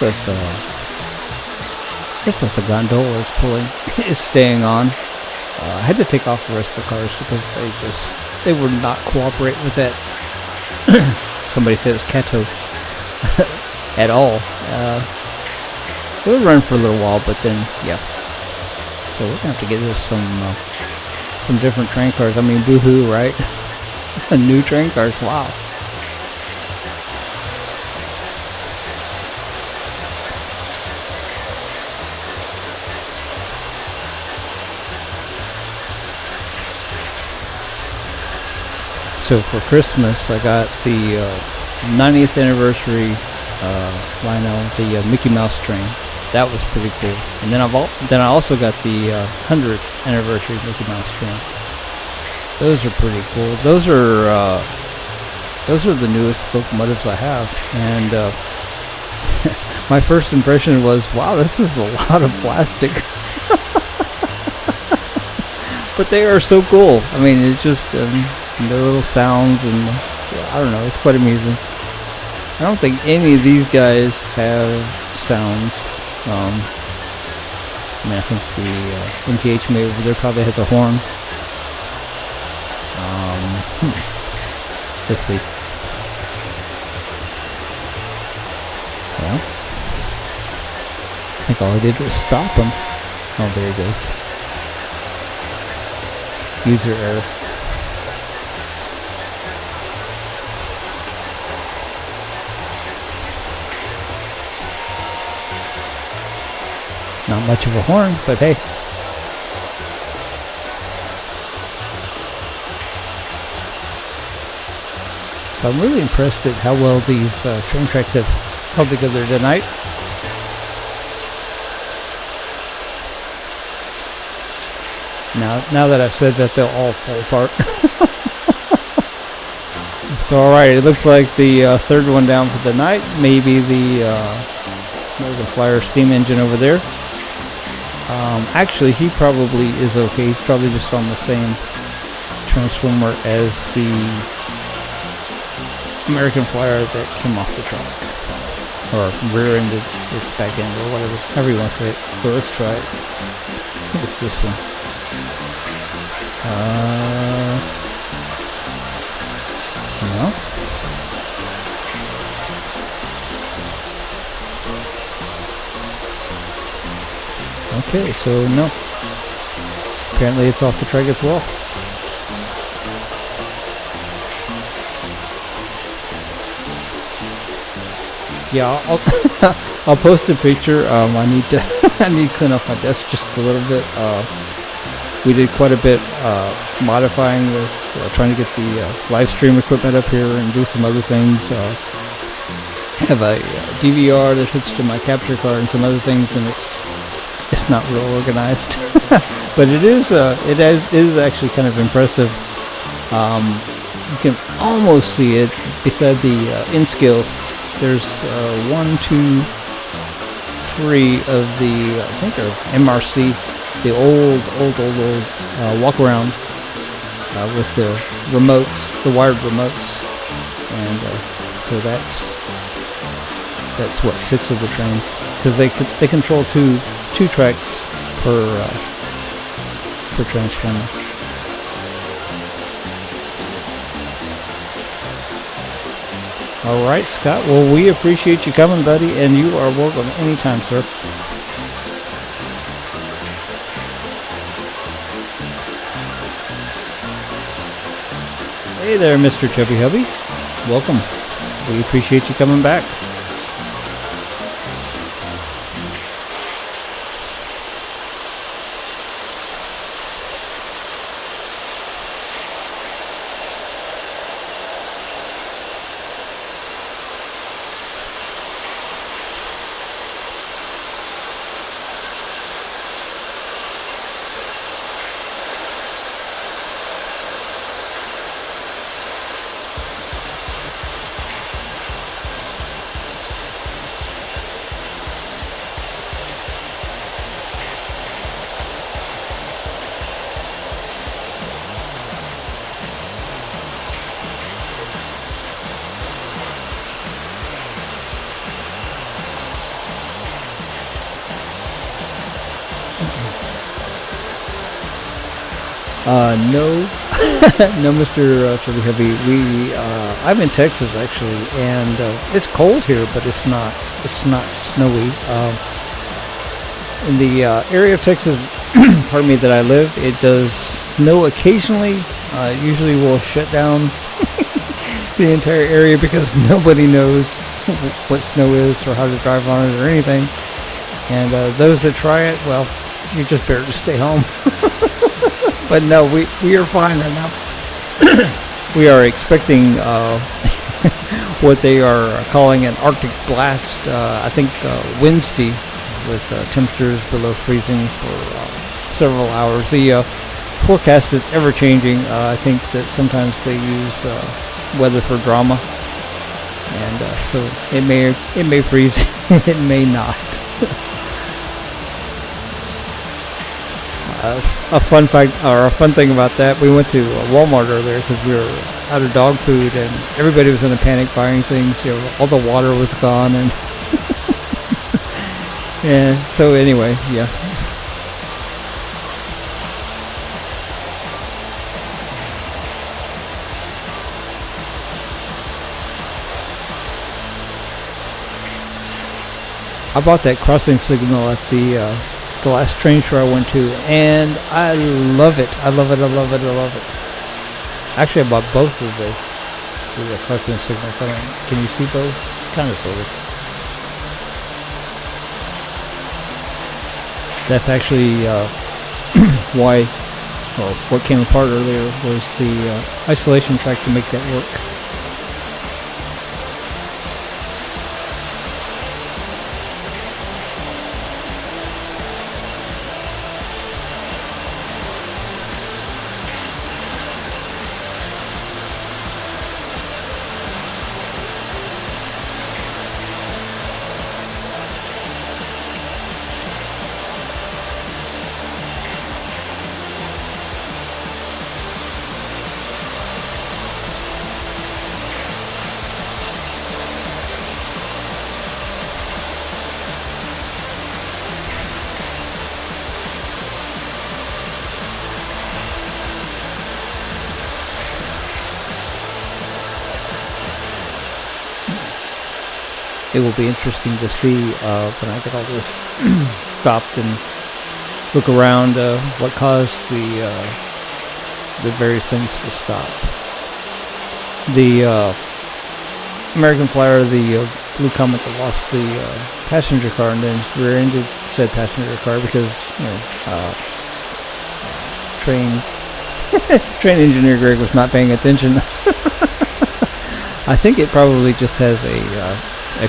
that's a gondola is pulling is staying on. I had to take off the rest of the cars because they would not cooperate with that. Somebody said it's Kato at all. It would run for a little while, but then yeah. So we're gonna have to get us some different train cars. I mean, boohoo, right? New train cars, wow. So for Christmas, I got the 90th anniversary Lionel, the Mickey Mouse train. That was pretty cool. And then I also got the 100th anniversary Mickey Mouse train. Those are pretty cool. Those are the newest locomotives I have, and my first impression was, wow, this is a lot of plastic. But they are so cool. I mean, it's just the little sounds, and I don't know, it's quite amusing. I don't think any of these guys have sounds. I mean, I think the MTH may over there probably has a horn. Let's see. Well, I think all I did was stop him. Oh, there he goes. user error. Not much of a horn, but hey. So I'm really impressed at how well these train tracks have held together tonight. Now that I've said that, they'll all fall apart. So alright, it looks like the third one down for the night, maybe the American Flyer steam engine over there. Actually, he probably is okay. He's probably just on the same transformer as the American Flyer that came off the truck, or rear-ended its back end, or whatever, however you want to say it. So let's try it. I think it's this one. No. Okay, so no. Apparently it's off the track as well. Yeah, I'll post a picture. I need to I need to clean up my desk just a little bit. We did quite a bit modifying with trying to get the Livestream equipment up here and do some other things. I have a DVR that hooks to my capture card and some other things, and it's not real organized. But it is actually kind of impressive. You can almost see it beside the in-scale. There's 1, 2, 3 of the, I think they're MRC, the old walk around with the remotes, the wired remotes, and so that's what, 6 of the trains, because they control two tracks per transformer. All right, Scott. Well, we appreciate you coming, buddy, and you are welcome anytime, sir. Hey there, Mr. Chubby Hubby. Welcome. We appreciate you coming back. No, Mr. Chubby Hubby. I'm in Texas actually, and it's cold here, but it's not snowy. In the area of Texas, pardon me, that I live, it does snow occasionally. Usually, we'll shut down the entire area because nobody knows what snow is or how to drive on it or anything. And those that try it, well, you're just better to stay home. But no, we are fine right now. We are expecting what they are calling an Arctic blast, I think Wednesday, with temperatures below freezing for several hours. The forecast is ever changing. I think that sometimes they use weather for drama, and so it may freeze, it may not. A fun fact, or a fun thing about that, we went to Walmart earlier because we were out of dog food, and everybody was in a panic buying things. You know, all the water was gone, and yeah. So anyway, yeah. I bought that crossing signal at the the last train show I went to, and I love it. I love it. I love it. I love it. Actually, I bought both of the cartoon signals. Can you see both? Kind of, sort of. That's actually why, well, what came apart earlier was the isolation track to make that work. It will be interesting to see when I get all this stopped and look around what caused the various things to stop. The American Flyer, the Blue Comet that lost the passenger car and then rear-ended said passenger car because train engineer Greg was not paying attention. I think it probably just has a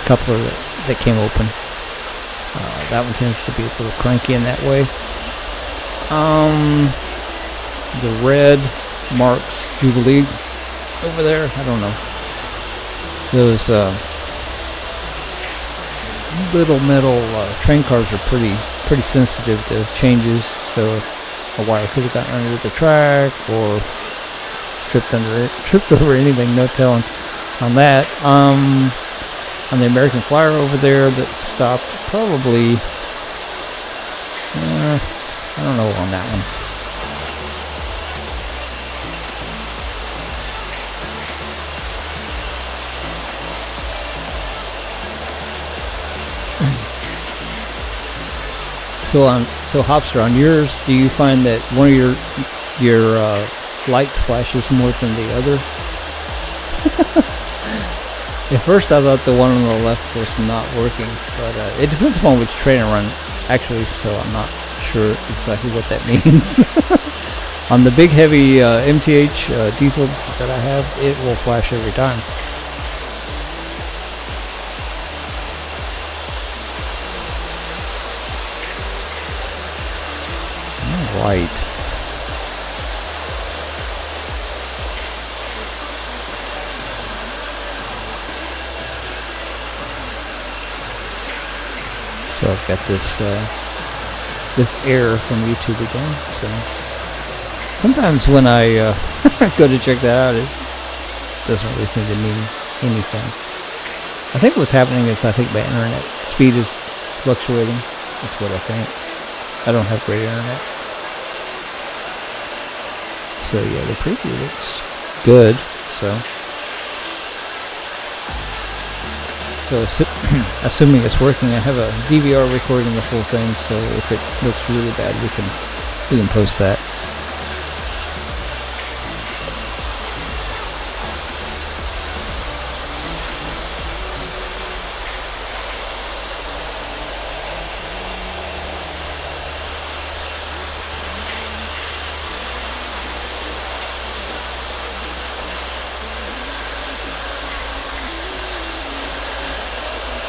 coupler that came open. That one tends to be a little cranky in that way. The red marks Jubilee over there. I don't know. Those little metal train cars are pretty sensitive to changes. So a wire could have gotten under the track or tripped over anything. No telling on that. On the American Flyer over there that stopped, probably, I don't know on that one. So Hopster, on yours, do you find that one of your lights flashes more than the other? At first I thought the one on the left was not working, but it depends upon which train I run, actually, so I'm not sure exactly what that means. On the big heavy MTH diesel that I have, it will flash every time. Alright. So I've got this error from YouTube again. So sometimes when I go to check that out, it doesn't really seem to mean anything. I think what's happening is I think my internet speed is fluctuating. That's what I think. I don't have great internet. So yeah, the preview looks good. So assuming it's working, I have a DVR recording the whole thing, so if it looks really bad, we can post that.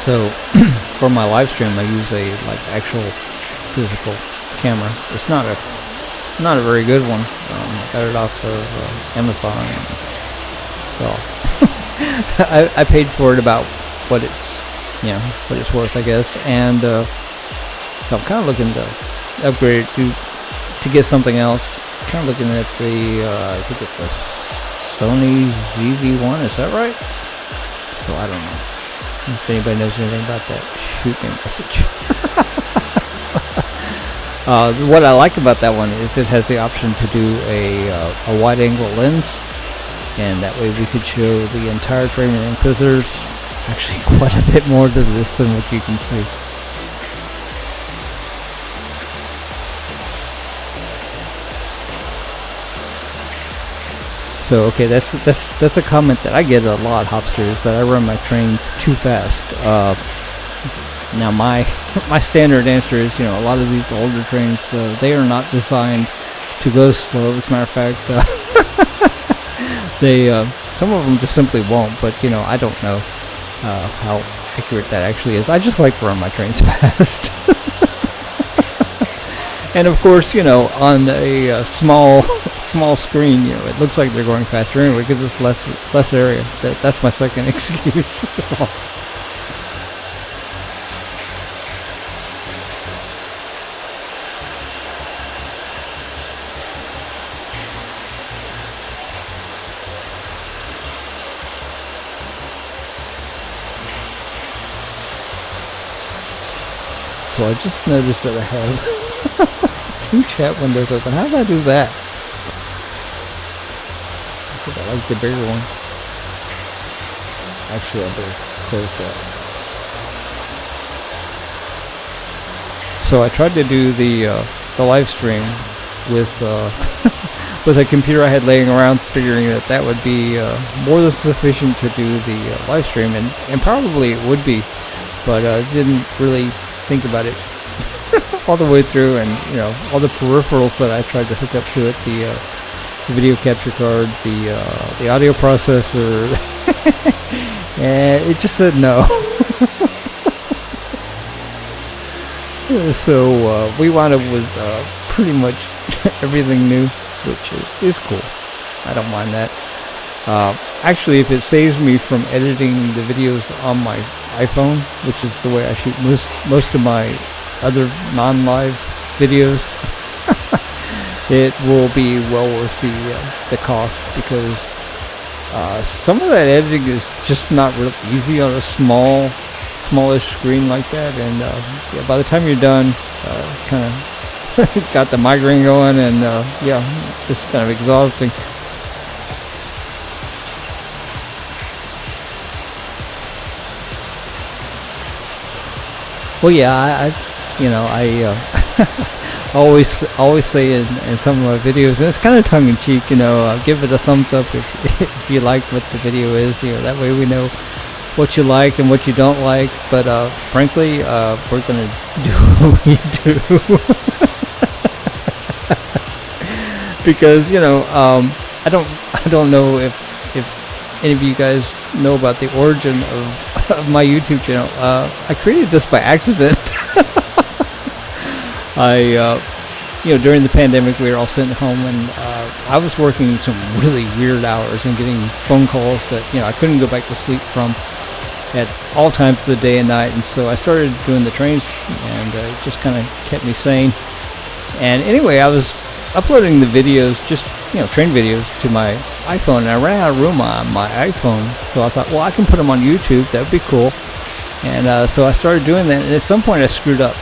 So for my live stream, I use a actual physical camera. It's not a very good one. I got it off of Amazon. Well, I paid for it about what it's worth, I guess. And so I'm kind of looking to upgrade it to get something else. Kind of looking at the I think it's the Sony ZV-1. Is that right? So I don't know. If anybody knows anything about that, shoot me a message. What I like about that one is it has the option to do a wide-angle lens, and that way we could show the entire train room, because there's actually quite a bit more to this than what you can see. So okay, that's a comment that I get a lot, Hopsters, that I run my trains too fast. Now my standard answer is, you know, a lot of these older trains, they are not designed to go slow. As a matter of fact, they some of them just simply won't. But you know, I don't know how accurate that actually is. I just like to run my trains fast. And of course, you know, on a small screen, you know, it looks like they're going faster anyway because it's less area. That's my second excuse. So I just noticed that I have 2 chat windows open. How did I do that? I think I like the bigger one. Actually, I better close that. So I tried to do the live stream with with a computer I had laying around, figuring that would be more than sufficient to do the live stream, and probably it would be, but didn't really think about it all the way through, and you know, all the peripherals that I tried to hook up to it, the video capture card, the audio processor, and it just said no. So we wound up with pretty much everything new, which is cool. I don't mind that. Actually, if it saves me from editing the videos on my iPhone, which is the way I shoot most of my other non-live videos, it will be well worth the cost, because some of that editing is just not real easy on a smallish screen like that, and yeah, by the time you're done, kind of got the migraine going, and yeah, just kind of exhausting. Well, yeah, I always say in some of my videos, and it's kind of tongue-in-cheek, you know, give it a thumbs up if you like what the video is, you know, that way we know what you like and what you don't like. But frankly, we're gonna do what we do. Because, you know, I don't know if any of you guys know about the origin of my YouTube channel. I created this by accident. You know, during the pandemic, we were all sitting at home, and I was working some really weird hours and getting phone calls that, you know, I couldn't go back to sleep from at all times of the day and night. And so I started doing the trains, and it just kind of kept me sane. And anyway, I was uploading the videos, just, you know, train videos, to my iPhone, and I ran out of room on my iPhone. So I thought, well, I can put them on YouTube. That would be cool. And so I started doing that, and at some point I screwed up.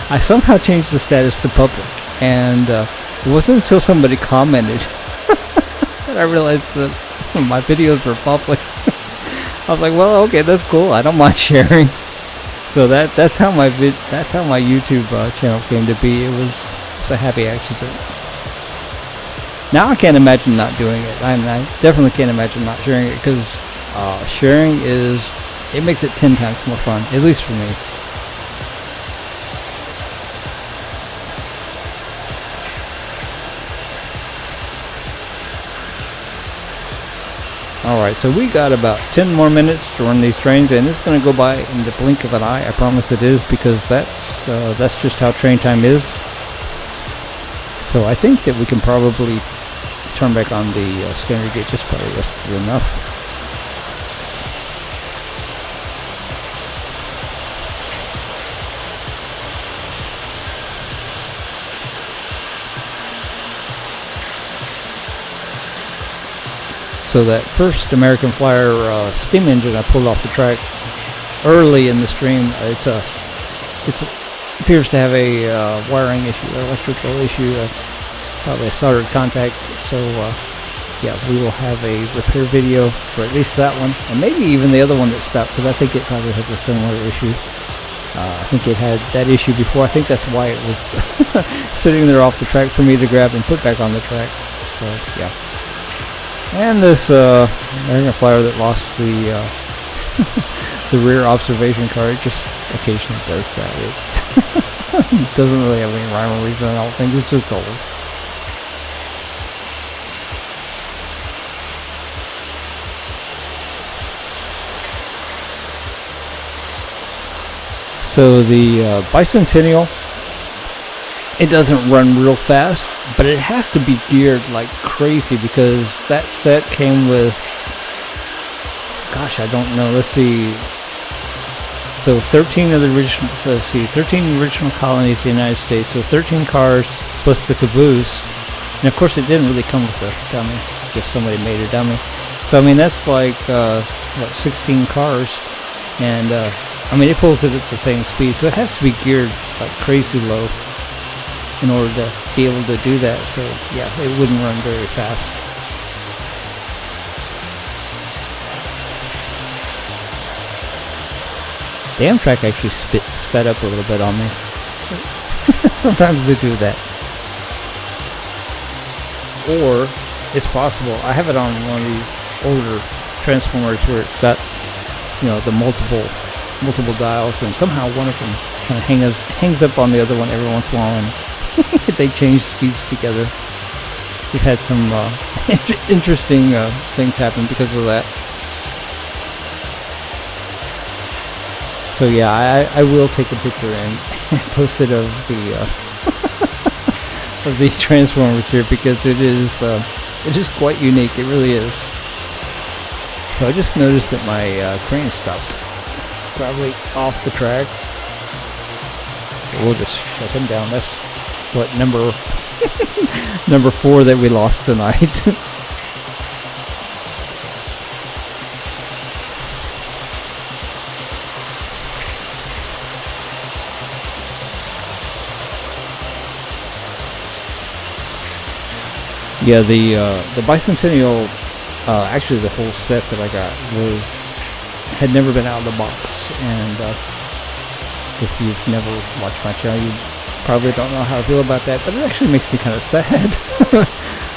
I somehow changed the status to public, and it wasn't until somebody commented that I realized that my videos were public. I was like, well, okay, that's cool. I don't mind sharing. So that's how my YouTube channel came to be. It was a happy accident. Now I can't imagine not doing it. I definitely can't imagine not sharing it, because sharing it makes it 10 times more fun, at least for me. Alright, so we got about 10 more minutes to run these trains, and it's going to go by in the blink of an eye. I promise it is, because that's just how train time is. So I think that we can probably turn back on the scanner gate. Just probably just enough. So that first American Flyer steam engine I pulled off the track early in the stream, it appears to have a wiring issue, electrical issue, probably a soldered contact. So yeah, we will have a repair video for at least that one, and maybe even the other one that stopped, because I think it probably has a similar issue. I think it had that issue before. I think that's why it was sitting there off the track for me to grab and put back on the track. So yeah. And this American Flyer that lost the the rear observation car, it just occasionally does that. It doesn't really have any rhyme or reason. I don't think it's just old. So the Bicentennial, it doesn't run real fast, but it has to be geared like crazy because that set came with, gosh, I don't know, let's see, so 13 of the original, 13 original colonies of the United States, so 13 cars plus the caboose, and of course it didn't really come with a dummy, just somebody made a dummy. So I mean, that's like, 16 cars, and I mean, it pulls it at the same speed, so it has to be geared like crazy low in order to be able to do that. So yeah, it wouldn't run very fast. The Amtrak actually sped up a little bit on me. Sometimes they do that. Or it's possible, I have it on one of these older Transformers where it's got, you know, the multiple dials, and somehow one of them kind of hangs up on the other one every once in a while, and they change speeds together. We've had some interesting things happen because of that. So yeah, I will take a picture and post it of the of these Transformers here because it is quite unique. It really is. So I just noticed that my crane stopped. Probably off the track. So we'll just shut him down. That's what number 4 that we lost tonight. Yeah, the Bicentennial, actually the whole set that I got had never been out of the box, and if you've never watched my channel, you probably don't know how I feel about that, but it actually makes me kind of sad.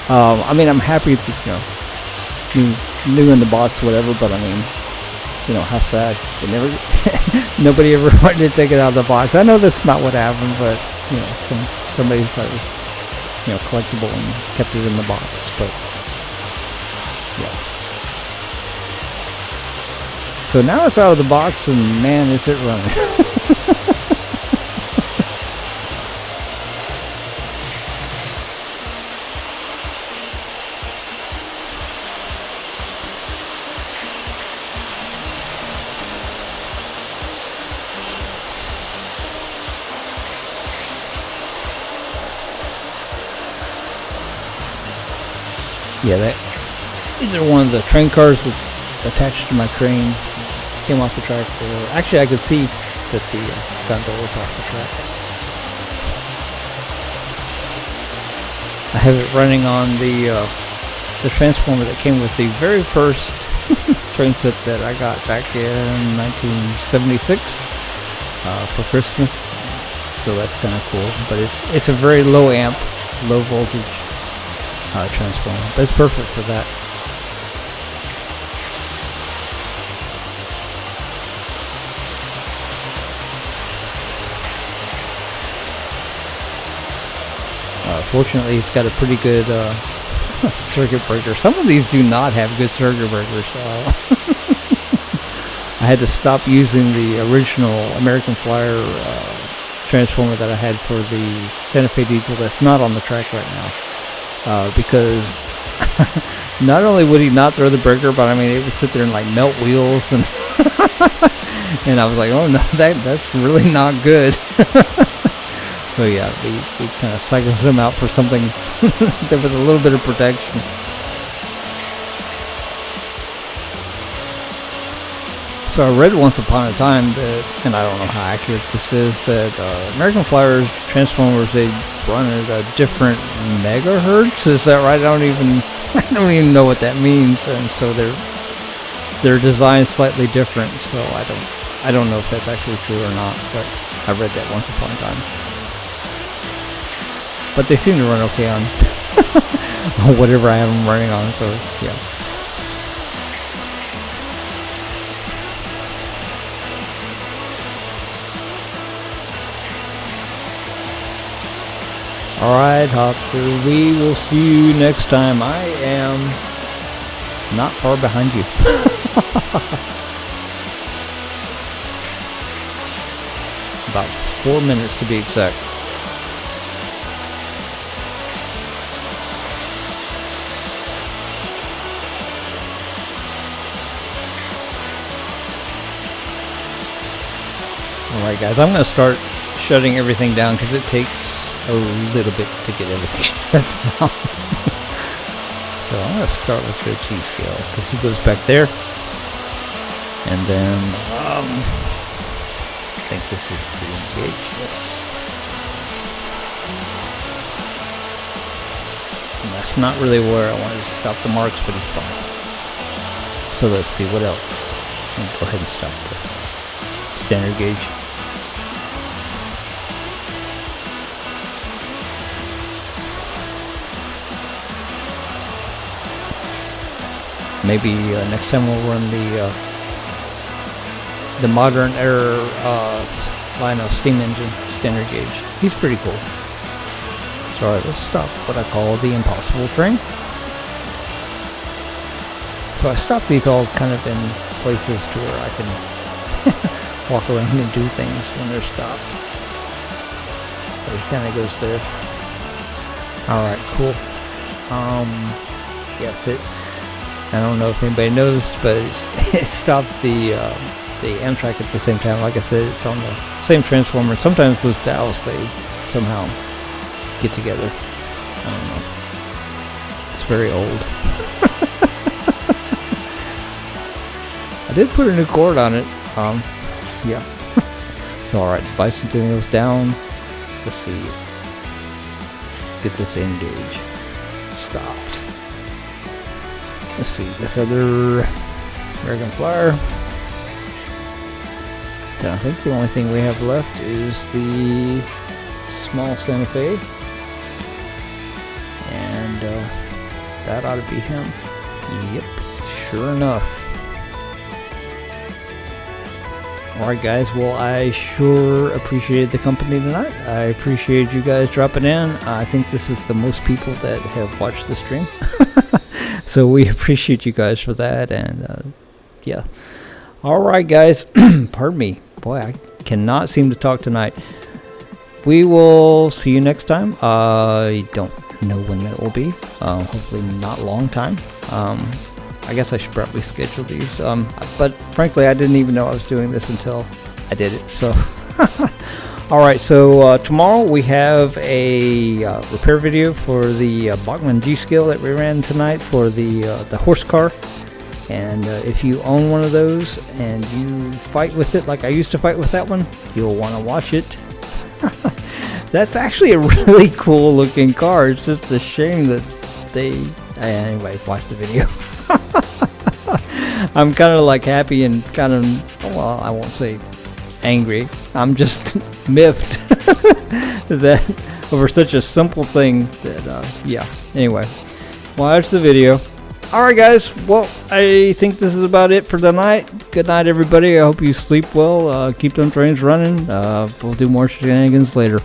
I mean, I'm happy that, you know, new in the box, whatever, but I mean, you know, how sad. Nobody ever wanted to take it out of the box. I know that's not what happened, but, you know, somebody thought it was, you know, collectible and kept it in the box, but, yeah. So now it's out of the box, and man, is it running. Yeah, these are one of the train cars that's attached to my crane. Came off the track. Actually, I could see that the gondola was off the track. I have it running on the Transformer that came with the very first train set that I got back in 1976 for Christmas. So that's kind of cool. But it's a very low amp, low voltage Transformer. But it's perfect for that. Fortunately, it's got a pretty good circuit breaker. Some of these do not have good circuit breakers. I had to stop using the original American Flyer Transformer that I had for the Santa Fe diesel that's not on the track right now. Because not only would he not throw the breaker, but I mean, it would sit there and like melt wheels, and and I was like, oh no, that's really not good. So yeah, we kind of cycled them out for something that was a little bit of protection. So I read once upon a time that, and I don't know how accurate this is, that American Flyers Transformers, they run at a different megahertz. Is that right? I don't even know what that means, and so they're designed slightly different. So I don't know if that's actually true or not, but I read that once upon a time. But they seem to run okay on whatever I have them running on. So yeah. Alright, Hopper, we will see you next time. I am not far behind you. About 4 minutes to be exact. Alright guys, I'm going to start shutting everything down because it takes a little bit to get everything shut down. So I'm going to start with the T-scale because he goes back there. And then, I think this is the engage, yes. And that's not really where I wanted to stop the marks, but it's fine. So let's see, what else? I'll go ahead and stop the standard gauge. Maybe next time we'll run the modern era line of steam engine standard gauge. He's pretty cool. So alright, let's stop what I call the impossible train. So I stop these all kind of in places to where I can walk around and do things when they're stopped. So he kind of goes there. Alright, cool. Yes, I don't know if anybody noticed, but it stopped the Amtrak at the same time. Like I said, it's on the same transformer. Sometimes those dials, they somehow get together. I don't know. It's very old. I did put a new cord on it. Yeah. So alright, bicentennial's down. Let's see. Get this engage stopped. Let's see, this other American Flyer. Then I think the only thing we have left is the small Santa Fe. And that ought to be him. Yep, sure enough. Alright guys, well I sure appreciated the company tonight. I appreciate you guys dropping in. I think this is the most people that have watched the stream. So we appreciate you guys for that, and yeah. Alright guys, pardon me. Boy, I cannot seem to talk tonight. We will see you next time. I don't know when that will be. Hopefully not a long time. I guess I should probably schedule these. But frankly, I didn't even know I was doing this until I did it. So, alright, so tomorrow we have a repair video for the Bachmann G-Scale that we ran tonight for the horse car. And if you own one of those and you fight with it like I used to fight with that one, you'll want to watch it. That's actually a really cool looking car. It's just a shame that they... Anyway, watch the video. I'm kind of like happy and kind of, well, I won't say angry. I'm just miffed that over such a simple thing that, yeah. Anyway, watch the video. Alright guys, well, I think this is about it for tonight. Good night everybody. I hope you sleep well. Keep them trains running. We'll do more shenanigans later.